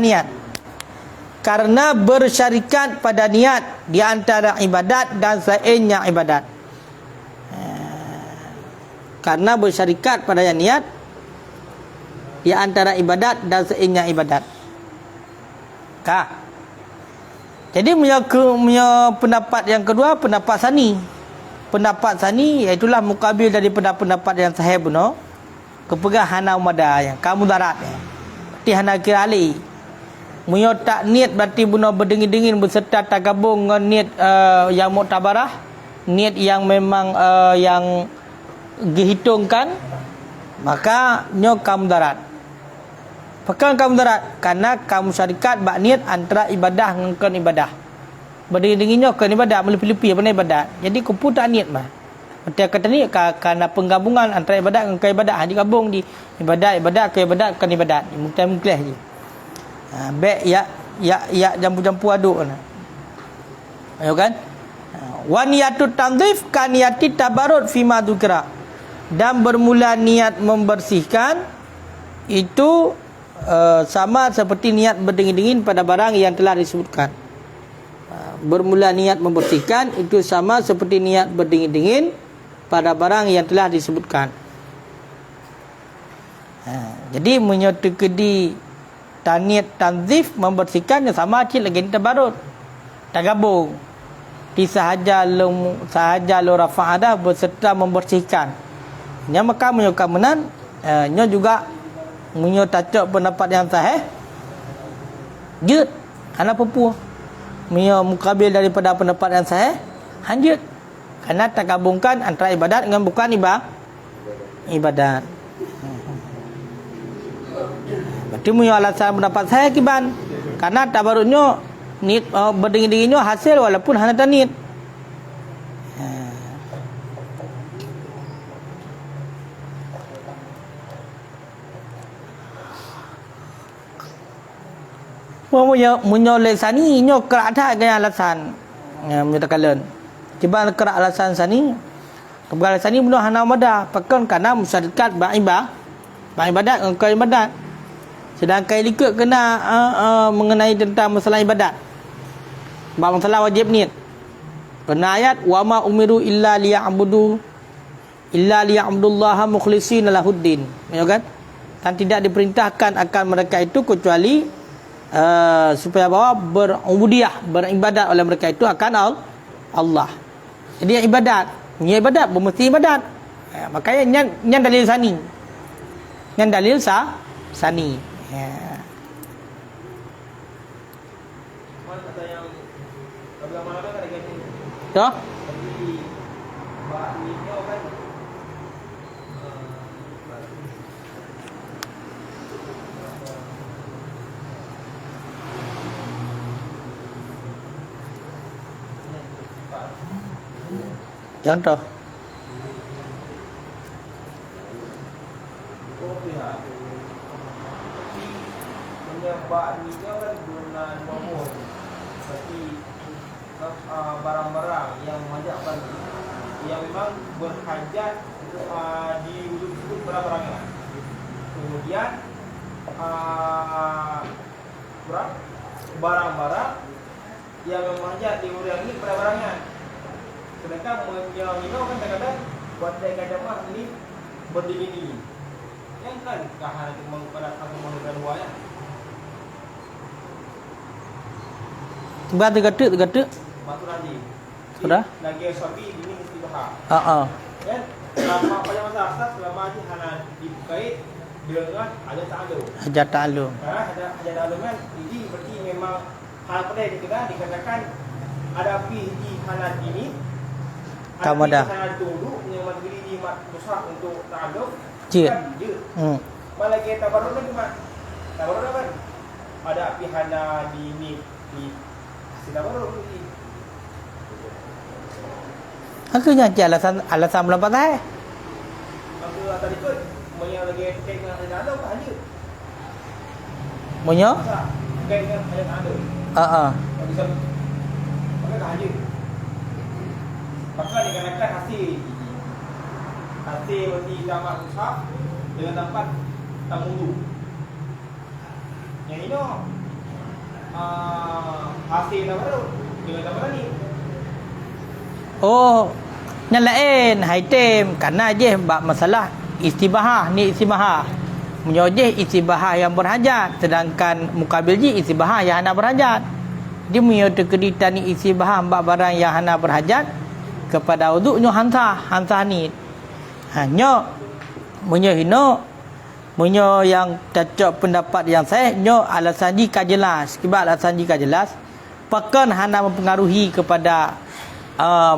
niat di antara ibadat dan selainnya ibadat karena bersyarikat pada niat di antara ibadat dan selainnya ibadat. Jadi punya pendapat yang kedua pendapat sani. Pendapat sani iaitulah mukabil dari pendapat yang sahih benar. Kepegah hana umada yang kamu darat ya. Berarti hana kira ali. Munyo tak niat berarti benar berdingin-dingin berserta tak gabung dengan niat yang muktabarah, niat yang memang yang dihitungkan, maka nyo kamu darat. Pekan kamu darat karena kamu syarikat bak niat antara ibadah dengan ibadah. Berdingin-dinginnya kan ibadah melepi-lepi apa ibadah. Jadi kupu tak niat mah. Betul kata ni karena penggabungan antara ibadat dengan ibadah digabung di ibadat ke ibadat kan ibadat. Mungkin je. Baik ya ya jampu-jampu aduk kan. Ayo kan? Wa niyatut tanzif ka niyati tabarrud fi ma dzukira. Dan bermula niat membersihkan itu sama seperti niat berdingin-dingin pada barang yang telah disebutkan. Bermula niat membersihkan itu sama seperti niat berdingin-dingin pada barang yang telah disebutkan. Jadi menyertai taniat tanzif membersihkan yang sama cik lagi tabarut. Tak gabung. Di sahaja lo rafa'adah berserta membersihkan. Nya maka menyokap menan nya juga menyotacok pendapat yang sahih. Jut anak pupu. Menyo mukabil daripada pendapat yang sahih. Hanjut. Karena tak gabungkan antara ibadat dengan bukan ibadat. Berarti punya alasan pendapat saya kiban. Karena tabarutnya nit berdingin-dinginnya hasil walaupun hanya tanit. Munyo lesani nyo kerak dah gaya alasan. Menyatakan kiban kerak alasan sani. Kebegal sani bunuh hana mada pakan karena musyarikat ibadat engkau ibadat. Sedangkan ikut kena mengenai tentang masalah ibadat. Masalah wajib niat. Kena ayat wa ma umiru illa liya'budullaha mukhlishina lahuddin. Ya kan? Dan tidak diperintahkan akan mereka itu kecuali supaya bawa beribadat oleh mereka itu akan Allah. Jadi ibadat, mesti ibadat. Makanya yang dalil sani. Yang dalil sani. Mana kata yang mana kan ada gini. Toh? Tapi bak ni kan Contoh. Menyebab ni kan guna nomor. Seperti barang-barang yang memanjatkan yang memang berhajat di wujud itu barang-barangnya. Kemudian barang-barang yang memanjat di wujud ini barang-barangnya. Sedangkan minum kan kadang-kadang buat saya kadang ini berdingin-dingin. Yang kan kahan itu mengpada satu manusia dua ya. Sebab tergatuk. Batu lagi. Sudah? Lagi sapi ini mesti bahar. Kan selama pada masa asas selama ini hanya dikait dengan ada ta'alum. Hajat ta'alum. Karena ada ta'alum kan ini berarti memang hal pada dikatakan ada api di hanat ini. Tamada. Hanat dulu yang mandiri di besar untuk ta'alum. Je. Kan je. Malah kita baru lagi mak. Tabarut kan? Ada api hana di sila baru ni. Akhirnya alasan belum patah. Aku tadi tu yang lagi dengan ada aja. Munyo? Dengan ada. Bisa pakai aja. Pakai dikarenakan hasil di tamat usah dengan tempat tamudu. Yang ini hasil baru dengan tempat ni. Oh, yang lain haitem karena je bab masalah istibahah ni istibahah. Menyojeh istibahah yang berhajat sedangkan mukabil ji istibahah yang hana berhajat. Dia menyota keditan ni istibahah bab barang yang hana berhajat kepada wuduknya hantah ni. Hanya menyo yang cocok pendapat yang sahih nyo alasan ji ka jelas. Sebab alasan ji ka jelas pakan hana mempengaruhi kepada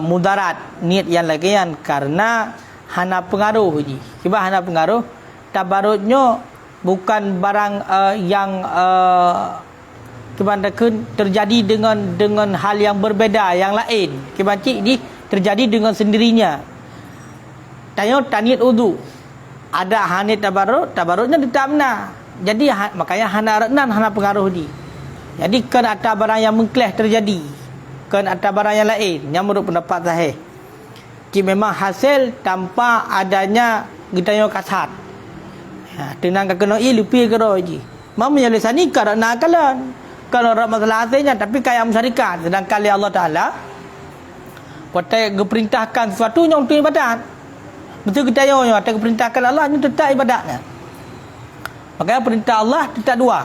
mudarat niat yang lagian karena hana pengaruh ji. Sebab hana pengaruh tabarutnya bukan barang yang kebanyakan terjadi dengan hal yang berbeza yang lain. Kebanyakan ini terjadi dengan sendirinya. Taniat wudu ada hanit tabarutnya tidak benar. Jadi makanya hana raknan hana pengaruh di. Jadi kan atas barang yang mengkelah terjadi, kan atas barang yang lain yang menurut pendapat sahih. Jika memang hasil tanpa adanya gitayo kasat. Tenang ke kena lupi ke roji. Mam menyelesaikan ni kalau nak kalan. Kalau orang masalah hasilnya tapi kaya masyarakat. Sedangkan Allah Taala Watai perintahkan sesuatu yang untuk ibadat. Betul kita yang watai perintahkan Allah ni tetap ibadatnya. Makanya perintah Allah tetap dua.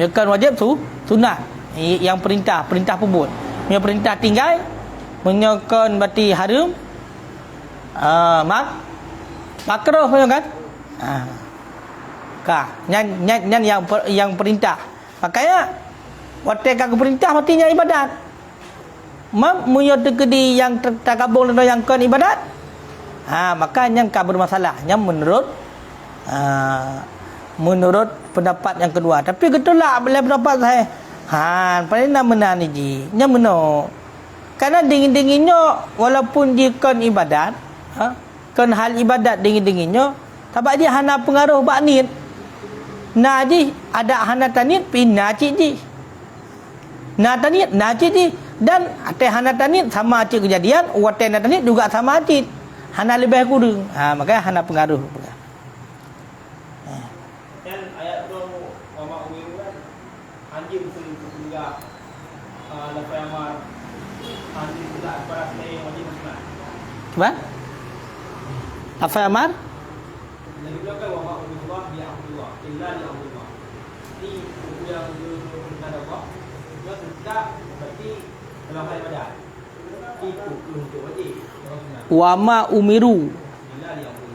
Yang wajib sunat. Yang perintah pebut. Yang perintah tinggal menyokan berarti haram. Makruh kan? Nyan yang perintah. Makanya watai kagak perintah artinya ibadat. Munyo tekedi yang terkabul yang kan ibadat. Maka yang ka bermasalah. Yang menurut pendapat yang kedua. Tapi getulak boleh pendapat saya. Paling nak menang ni ji. Yang menang. Karena dingin-dinginnya walaupun dia kan ibadat, kan hal ibadat dingin-dinginnya, tapi dia hana pengaruh bak nit. Nah ji ada hana tanit pina cik ji. Nah tanit nah cik ji. Dan ate hana tanit sama cik kejadian, wate hana tanit juga sama cik. Hana lebih kurang. Makanya hana pengaruh. Dan ayat tu Muhammad Umiru kan anjing sehingga lafaz amar anjing tidak pada saya wajib sunat. Coba? Lafaz amar? Lagi pula kan Muhammad Umirullah ya Abdullah illa li Abdullah. Ini yang ada apa? Yang tidak berarti dalam hal ibadat itu untuk wajib. Wa ma umiru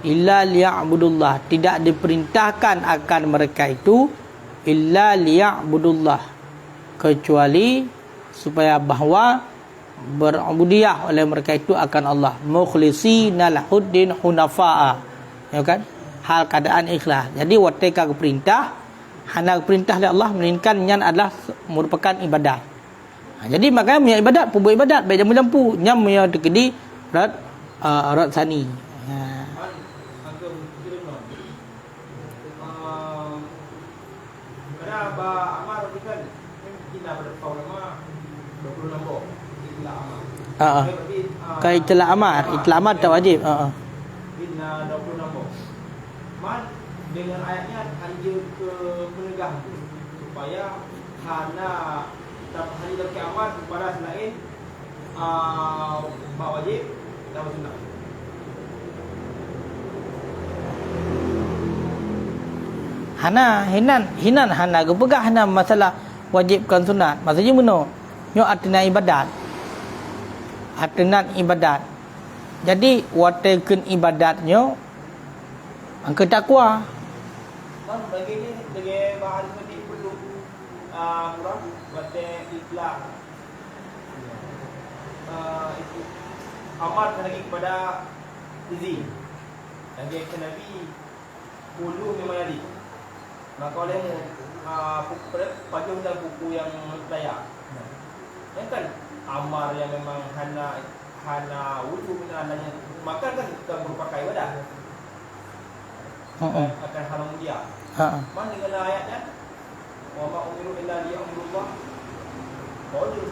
illa liya'budullah. Tidak diperintahkan akan mereka itu illa liya'budullah, kecuali supaya bahawa berubudiyah oleh mereka itu akan Allah, mukhlishina lahuddin hunafa'a. Ya kan? Hal keadaan ikhlas. Jadi watika perintah hana perintah oleh Allah melainkan yang adalah merupakan ibadat. Jadi makanya punya ibadat, pun ibadat baik jampu-jampu nyam punya tekedi rat sani. Kerana ba amar kan kita berfaham 20 nombor itulah amar. Kai itulah amar tak wajib. Bina 20 nombor. Man dengan ayatnya anjur ke penegah supaya hana hanya dapat amal kepada selain bak wajib dan sunat. Hinan hana ke pegah hana masalah wajibkan sunat. Maksudnya mana? Nyo atinan ibadat. Jadi watekeun ibadatnya angka takwa. Man bagi ni sebagai bahan penting perlu kurang wate ikhlas. Itu amat lagi kepada izin. Lagi ke Nabi ulu memang jadi. Maka olehmu pada undang buku yang layak. Yang kan amar yang memang hana wudu benarnya maka kan merupakan ibadah. Akan halang dia. Mana dengan ayatnya? Wa ma umiru illa liya'budullah. Kalau dia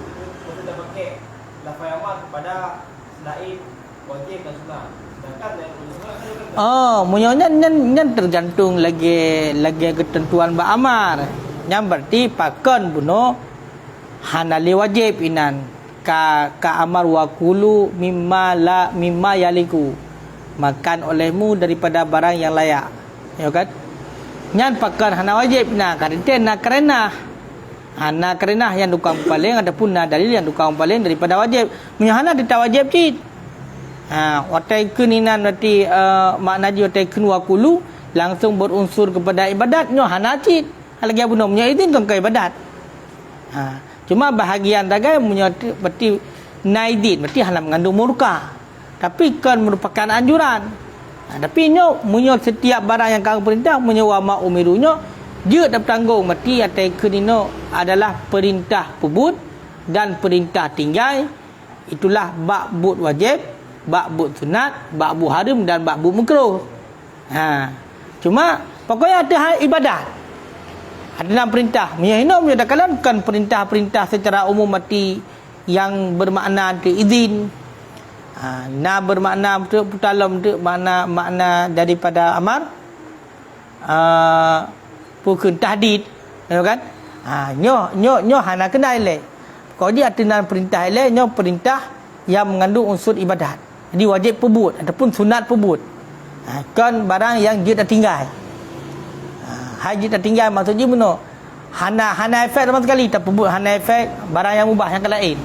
sudah pakai lafaz amar kepada selain wajib dan sunat. Munyonya nyan tergantung lagi ketentuan ba amar. Yang berarti pakon buno hanali wajib inan ka amar wa kulu mimma yaliku. Makan olehmu daripada barang yang layak. Ya kan? Nyan pakon hana wajib na karena hana kerana yang dukang paling ataupun dalil yang dukang paling daripada wajib. Munyahana tidak wajib cit. Watai keninan berarti makna dia watai kun wakulu langsung berunsur kepada ibadat nyo hanacit lagi abu nomnya izin kan ke ibadat. Cuma bahagian tagai punya berarti naidin berarti hana mengandung murka tapi kan merupakan anjuran. Tapi nyo munyo setiap barang yang kau perintah munyo wa ma umirunyo dia dapat tanggung berarti watai kunino adalah perintah pebut dan perintah tinggal. Itulah ba'bud wajib, ba'bud sunat, ba'bud haram dan ba'bud makruh. Cuma pokoknya ada hal ibadat. Ada 6 perintah. Menghina menyatakan bukan perintah-perintah secara umum mati yang bermakna izin. Na bermakna putalam tu makna daripada amar. Pukul tahdid, kan? Nyo hana kenal le. Kalau dia ada perintah le, nyo perintah yang mengandung unsur ibadat. Jadi wajib pebut ataupun sunat pebut. Kan barang yang dia dah tinggal. Haji tak tinggal maksudnya mana? Hana efek sama sekali tak pebut hana efek barang yang mubah yang lain.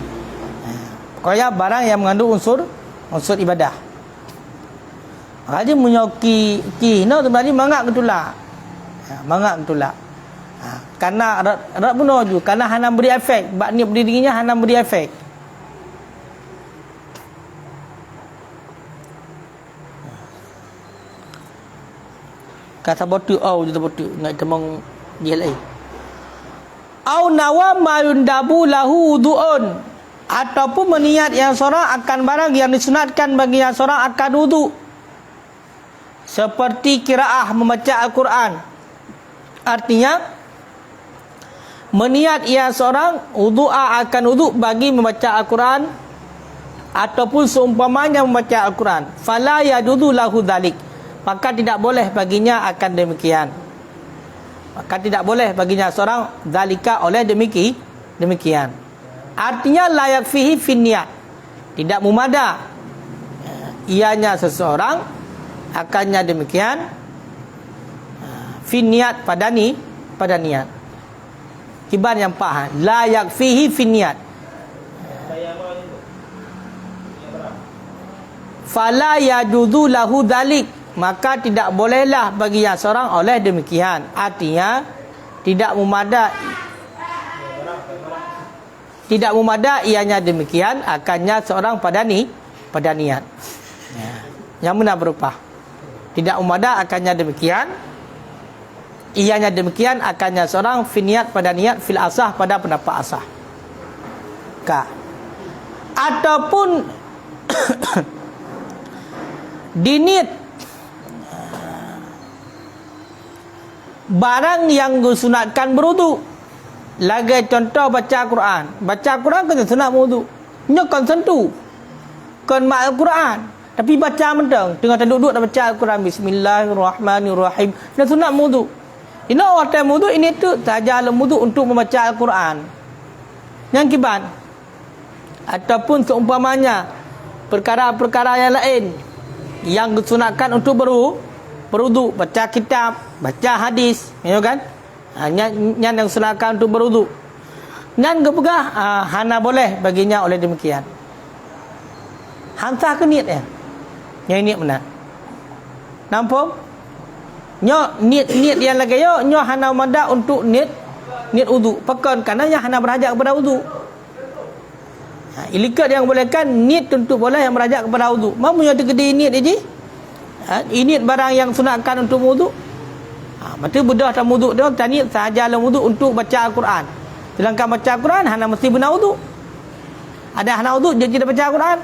Pokoknya barang yang mengandung unsur ibadah. Haji menyoki no sebenarnya mangak ketulak. Mangak ketulak. Karena rak bunuh ju karena hana beri efek, bab ni berdirinya hana beri efek. Kata botu au je botu ngai temong dia lain. Au nawa ma yundabu lahu wuduun, ataupun meniat yang seorang akan barang yang disunatkan bagi yang seorang akan wudu. Seperti qiraah membaca Al-Quran. Artinya meniat ia seorang wudu'a akan wudu' bagi membaca Al-Quran ataupun seumpamanya membaca Al-Quran, fala yajuzu lahu dzalik, maka tidak boleh baginya akan demikian. Maka tidak boleh baginya seorang zalika oleh demikian. Artinya layak fihi fin niat, tidak mumada ianya seseorang akannya demikian fin niat pada niat. Kibar yang paham la yakfihi fi niat, fala yajuzu lahu dzalik, maka tidak bolehlah bagi yang seorang oleh demikian. Artinya tidak mumada ianya demikian akannya seorang pada niat. Yang benar berupa tidak mumada akannya demikian, ianya demikian akannya seorang fi niat pada niat fil asah pada pendapat asah. Ataupun dinit barang yang disunatkan berwudu. Lagi contoh baca Quran. Baca Quran kena sunat berwudu. Nya kan sentuh. Kan mak Al-Quran. Tapi baca mentang. Tengah duduk dah baca Al-Quran. Bismillahirrahmanirrahim. Dah sunat berwudu. Ini waktu wudu ini tu saja wudu untuk membaca Al-Quran. Yang kiban. Ataupun seumpamanya perkara-perkara yang lain yang disunatkan untuk berwudu, baca kitab, baca hadis, ya kan? Yang disunatkan untuk berwudu. Dan kepegah hana boleh baginya oleh demikian. Hansah ke niat ya? Yang niat benar. Nampak? Niat yang lagi nyo hana manda untuk niat wudu. Pekan kananya hana berhajat kepada wudu. Ilikat yang bolehkan niat tentu boleh yang berhajat kepada wudu. Mau punya tegedi niat je. Niat barang yang sunatkan untuk wudu. Betul bedah dalam wudu dia niat sahaja dalam wudu untuk baca Al-Quran. Sedangkan baca Al-Quran hana mesti benar wudu. Ada hana wudu dia tidak baca Al-Quran.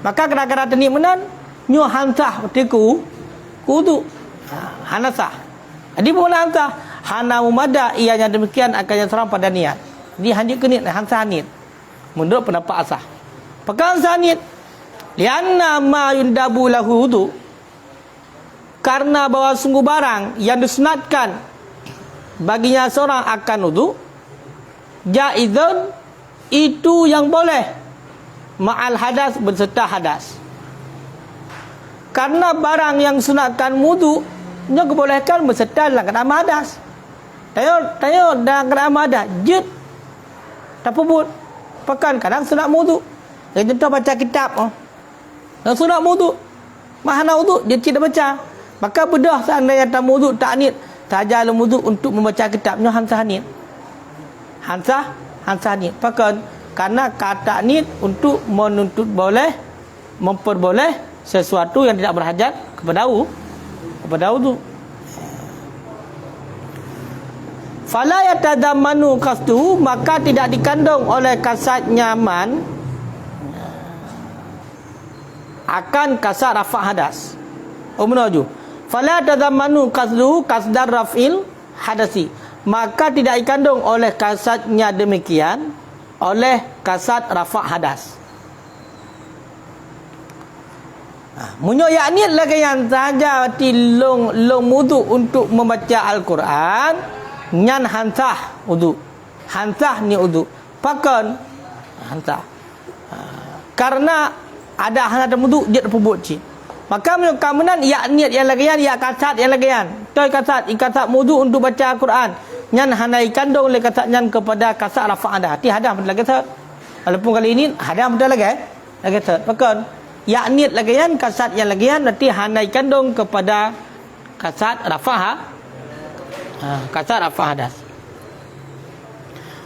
Maka kadang-kadang niat menan nyo hansah petiku wudu. Hana sah. Jadi boleh hansah. Hana mumada ianya demikian akannya seorang pada niat. Jadi hanya ke niat hansah niat. Menurut pendapat asah. Pekan sanid lianna ma yundabu lahu wudu, karena bahawa sungguh barang yang disunatkan baginya seorang akan wudu jaizun, itu yang boleh ma'al hadas, berserta hadas. Karena barang yang sunatkan wudu nya kebolehkan berserta dalam keadaan hadas. Tayo dalam keadaan hadas jut tak pebut. Pekan kadang sunat wudu. Jadi contoh baca kitab dan sunat wudu. Mahana wudu dia tidak baca. Maka bedah seandainya tak wudu tak niat, saja wudu untuk membaca kitabnya hansah niat. Hansah niat. Pekan karena kata niat untuk menuntut boleh, memperboleh sesuatu yang tidak berhajat kepada wudu. Fala yatadammanu qasduhu, maka tidak dikandung oleh kasat nyaman akan kasat rafa' hadas. Menuju. Fala yatadammanu qasduhu qasdar raf'il hadasi, maka tidak dikandung oleh kasatnya demikian oleh kasat rafa' hadas. Munyo yak niat lagi yang saja ti long wudu untuk membaca Al-Quran, nyan hansah wudu. Hansah ni wudu. Pakon hansah. Karena ada wudu dia terpubuk ci. Maka munyo kamenan yak niat yang lagi yak kasat yang lagi toy kasat ikasat wudu untuk baca Al-Quran. Nyan hanai kandung le kasat nyan kepada kasat rafa' hadas. Ti hadas betul lagi tak? Walaupun kali ini hadas betul lagi. Lagi tak? Pakon yak niat lagian kasat yang lagian nanti hanai kandung kepada kasat rafah hadas.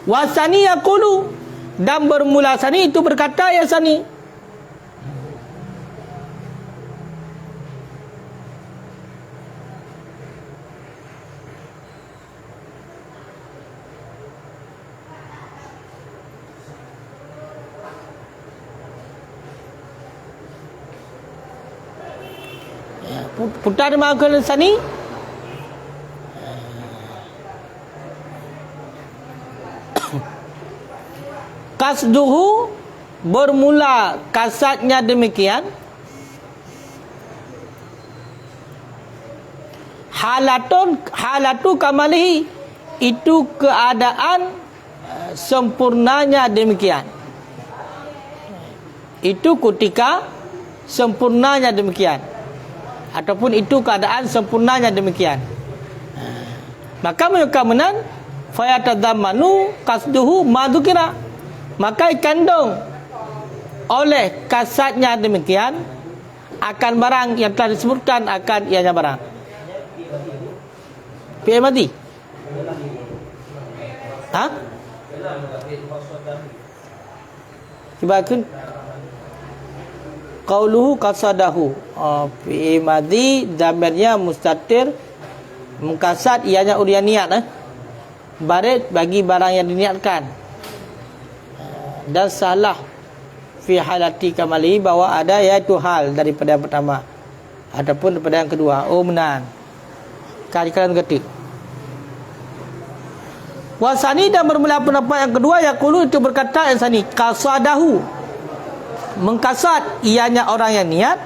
Wasani yaqulu, dan bermula sani itu berkata ya sani. Putar makul sani kasduhu, bermula kasatnya demikian, halatu kamalihi, itu keadaan sempurnanya demikian, itu ketika sempurnanya demikian, ataupun itu keadaan sempurnanya demikian. Maka menyukamenan fayatadzamanu kasduhu madukira, maka kandung oleh kasatnya demikian akan barang yang telah disebutkan akan ianya barang. Fi'il madhi. Sibakan qauluhu qasadahu. Fi'il madhi dhamirnya mustatir, mengkasat ianya urian niat barit bagi barang yang diniatkan, dan salah fi halati kamali, bahwa ada iaitu hal daripada yang pertama ataupun daripada yang kedua. Oh menan kali-kali ketik. Wasani, dan bermula pendapat yang kedua yaqulu, itu berkata yang sani qasadahu, mengkasat ianya orang yang niat,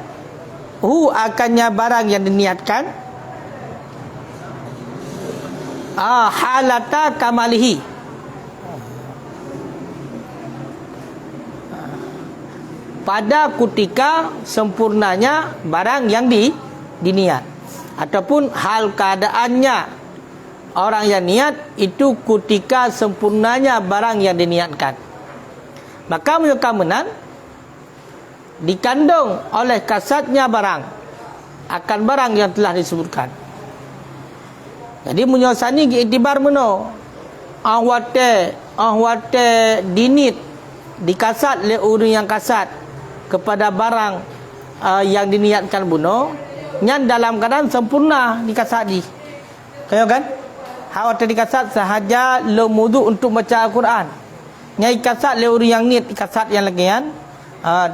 hu akannya barang yang diniatkan, halata kamalihi, pada ketika sempurnanya barang yang diniat, ataupun hal keadaannya orang yang niat itu ketika sempurnanya barang yang diniatkan. Maka menyukamenan dikandung oleh kasatnya barang akan barang yang telah disebutkan. Jadi menyosani iktibar meno ahwate dinit dikasat le orang yang kasat kepada barang yang diniatkan bunuh, nyan dalam keadaan sempurna dikasat di. Kayo kan? Hawate dikasat sahaja le wudu untuk baca Al-Quran. Nyai kasat le orang yang niat dikasat yang lagian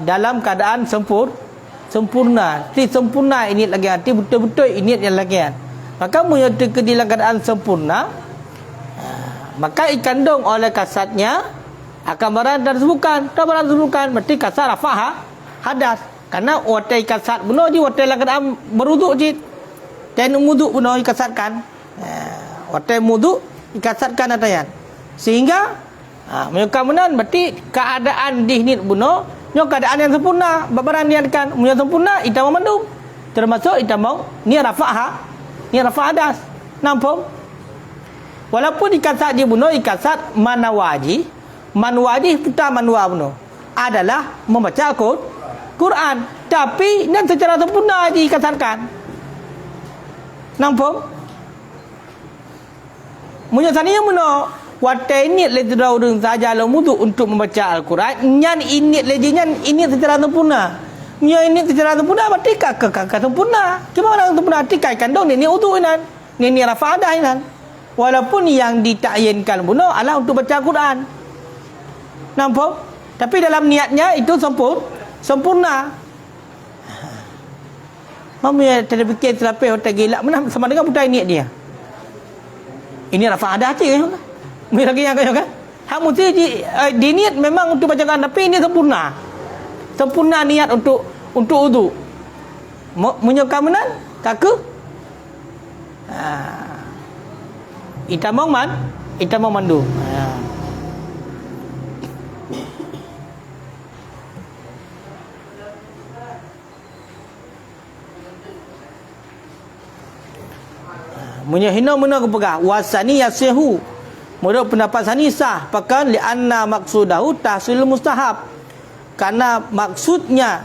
dalam keadaan sempurna. Ti sempurna ini lagian, ti betul-betul ini yang lagian. Maka menyatakan dalam keadaan sempurna, maka ikandung oleh kasatnya akan barang tersebutkan. Tak barang tersebutkan berarti kasat rafah hadas. Karena watai kasat bunuh je, watai dalam keadaan berwuduk je, dan wuduk bunuh dikasatkan. Watai wuduk dikasatkan atayan. Sehingga menyukamenan berarti keadaan dihnit bunuh nyo keadaan yang sempurna. Barang niatkan yang sempurna ita memandum, termasuk ita mau ni rafah hadas. Nampak? Walaupun dikasat dia bunuh, dikasat manwaji kita manwa bunuh adalah membaca Quran, tapi dan secara sempurna dikasatkan. Nampak? Munyasani yang bunuh watai niat le terdaudung saja le wudu untuk membaca Al-Quran, nyan init le nyan init secara sempurna. Nyan init secara sempurna berarti kakak sempurna. Gimana sempurna? Tikai kandung ni wudu inan. Ni rafah hadas inan. Walaupun yang ditakyinkan bunuh adalah untuk baca Quran. Nampak? Tapi dalam niatnya itu sempurna. Mama ya terfikir terlapih otak gila. Mana sama dengan budak niat dia. Ini rafa hadas je kan. Lagi yang kan. Hak mesti diniat memang untuk baca Quran, tapi ini sempurna. Sempurna niat untuk wudu. Menyokam benar tak ke? Itamang mandu. Munyahina mana aku pegah wasani yasihu. Menurut pendapat sani sah pakan li anna maqsudahu tahsilul mustahab. Karena maksudnya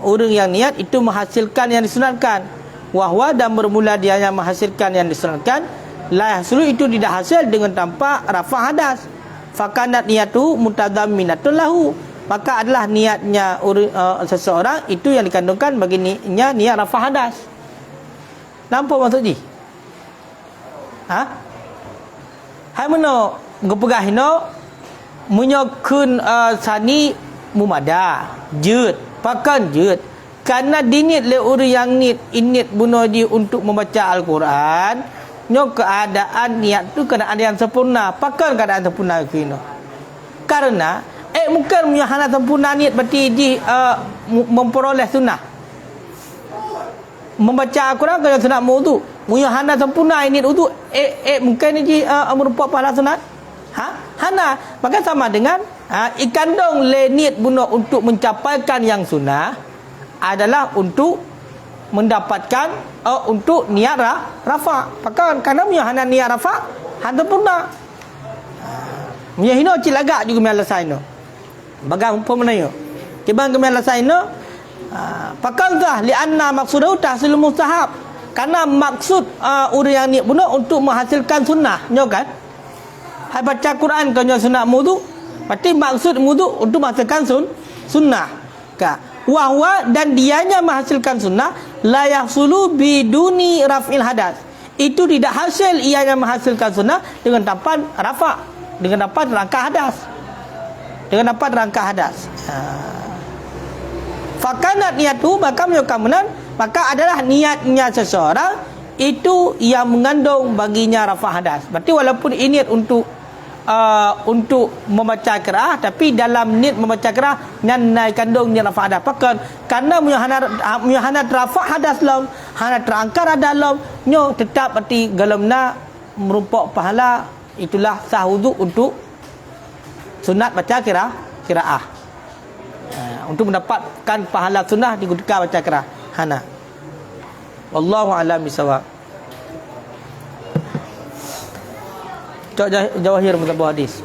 orang yang niat itu menghasilkan yang disunatkan. Wahwa dan bermula dia yang menghasilkan yang disunatkan. La yahsulu itu tidak hasil dengan tanpa rafa hadas. Fakanat niyatu mutadamminatun lahu. Maka adalah niatnya seseorang itu yang dikandungkan baginya niat rafa hadas. Nampak maksud ni? Hai mana gepegah hino menyokun sani mumada jeut pakan jeut karena dinit le orang yang init bunuh di untuk membaca Al-Quran nyo keadaan niat tu keadaan yang sempurna pakan keadaan sempurna kino karena bukan punya hana sempurna niat berarti di memperoleh sunnah membaca Al-Quran kena sunat wudu. Punya hana sempurna ini wudu. Mungkin ini merupakan pahala sunat. Hana. Maka sama dengan ikan dong le niat bunuh untuk mencapaikan yang sunnah adalah untuk mendapatkan untuk niat rafa. Maka karena punya hana niat rafa hana sempurna. Punya hino cilagak juga miala saino. Bagang pemenang. Kibang kemiala saino pakangkah li anna maqsudahu tahsilul mustahab karena maksud orang yang niat bunuh untuk menghasilkan sunnah nyo kan hai baca Quran kan nyo sunat wudu berarti maksud wudu untuk menghasilkan sunnah ka wahwa dan dianya menghasilkan sunnah la yahsulu biduni raf'il hadas itu tidak hasil ianya menghasilkan sunnah dengan tanpa rafa dengan tanpa rangka hadas fakanat niatu maka menyokamenan maka adalah niatnya seseorang itu yang mengandung baginya rafa hadas. Berarti walaupun ini niat untuk membaca qiraah tapi dalam niat membaca qiraah nan kandung niat rafa hadas. Pakan karena muhana rafa hadas lam hana terangkar dalam nyo tetap berarti galamna merupakan pahala itulah sah wudu untuk sunat baca qiraah. Untuk mendapatkan pahala sunnah di ketika baca qiraah hana. Wallahu a'lam bisawab. Jawahir mutabah hadis.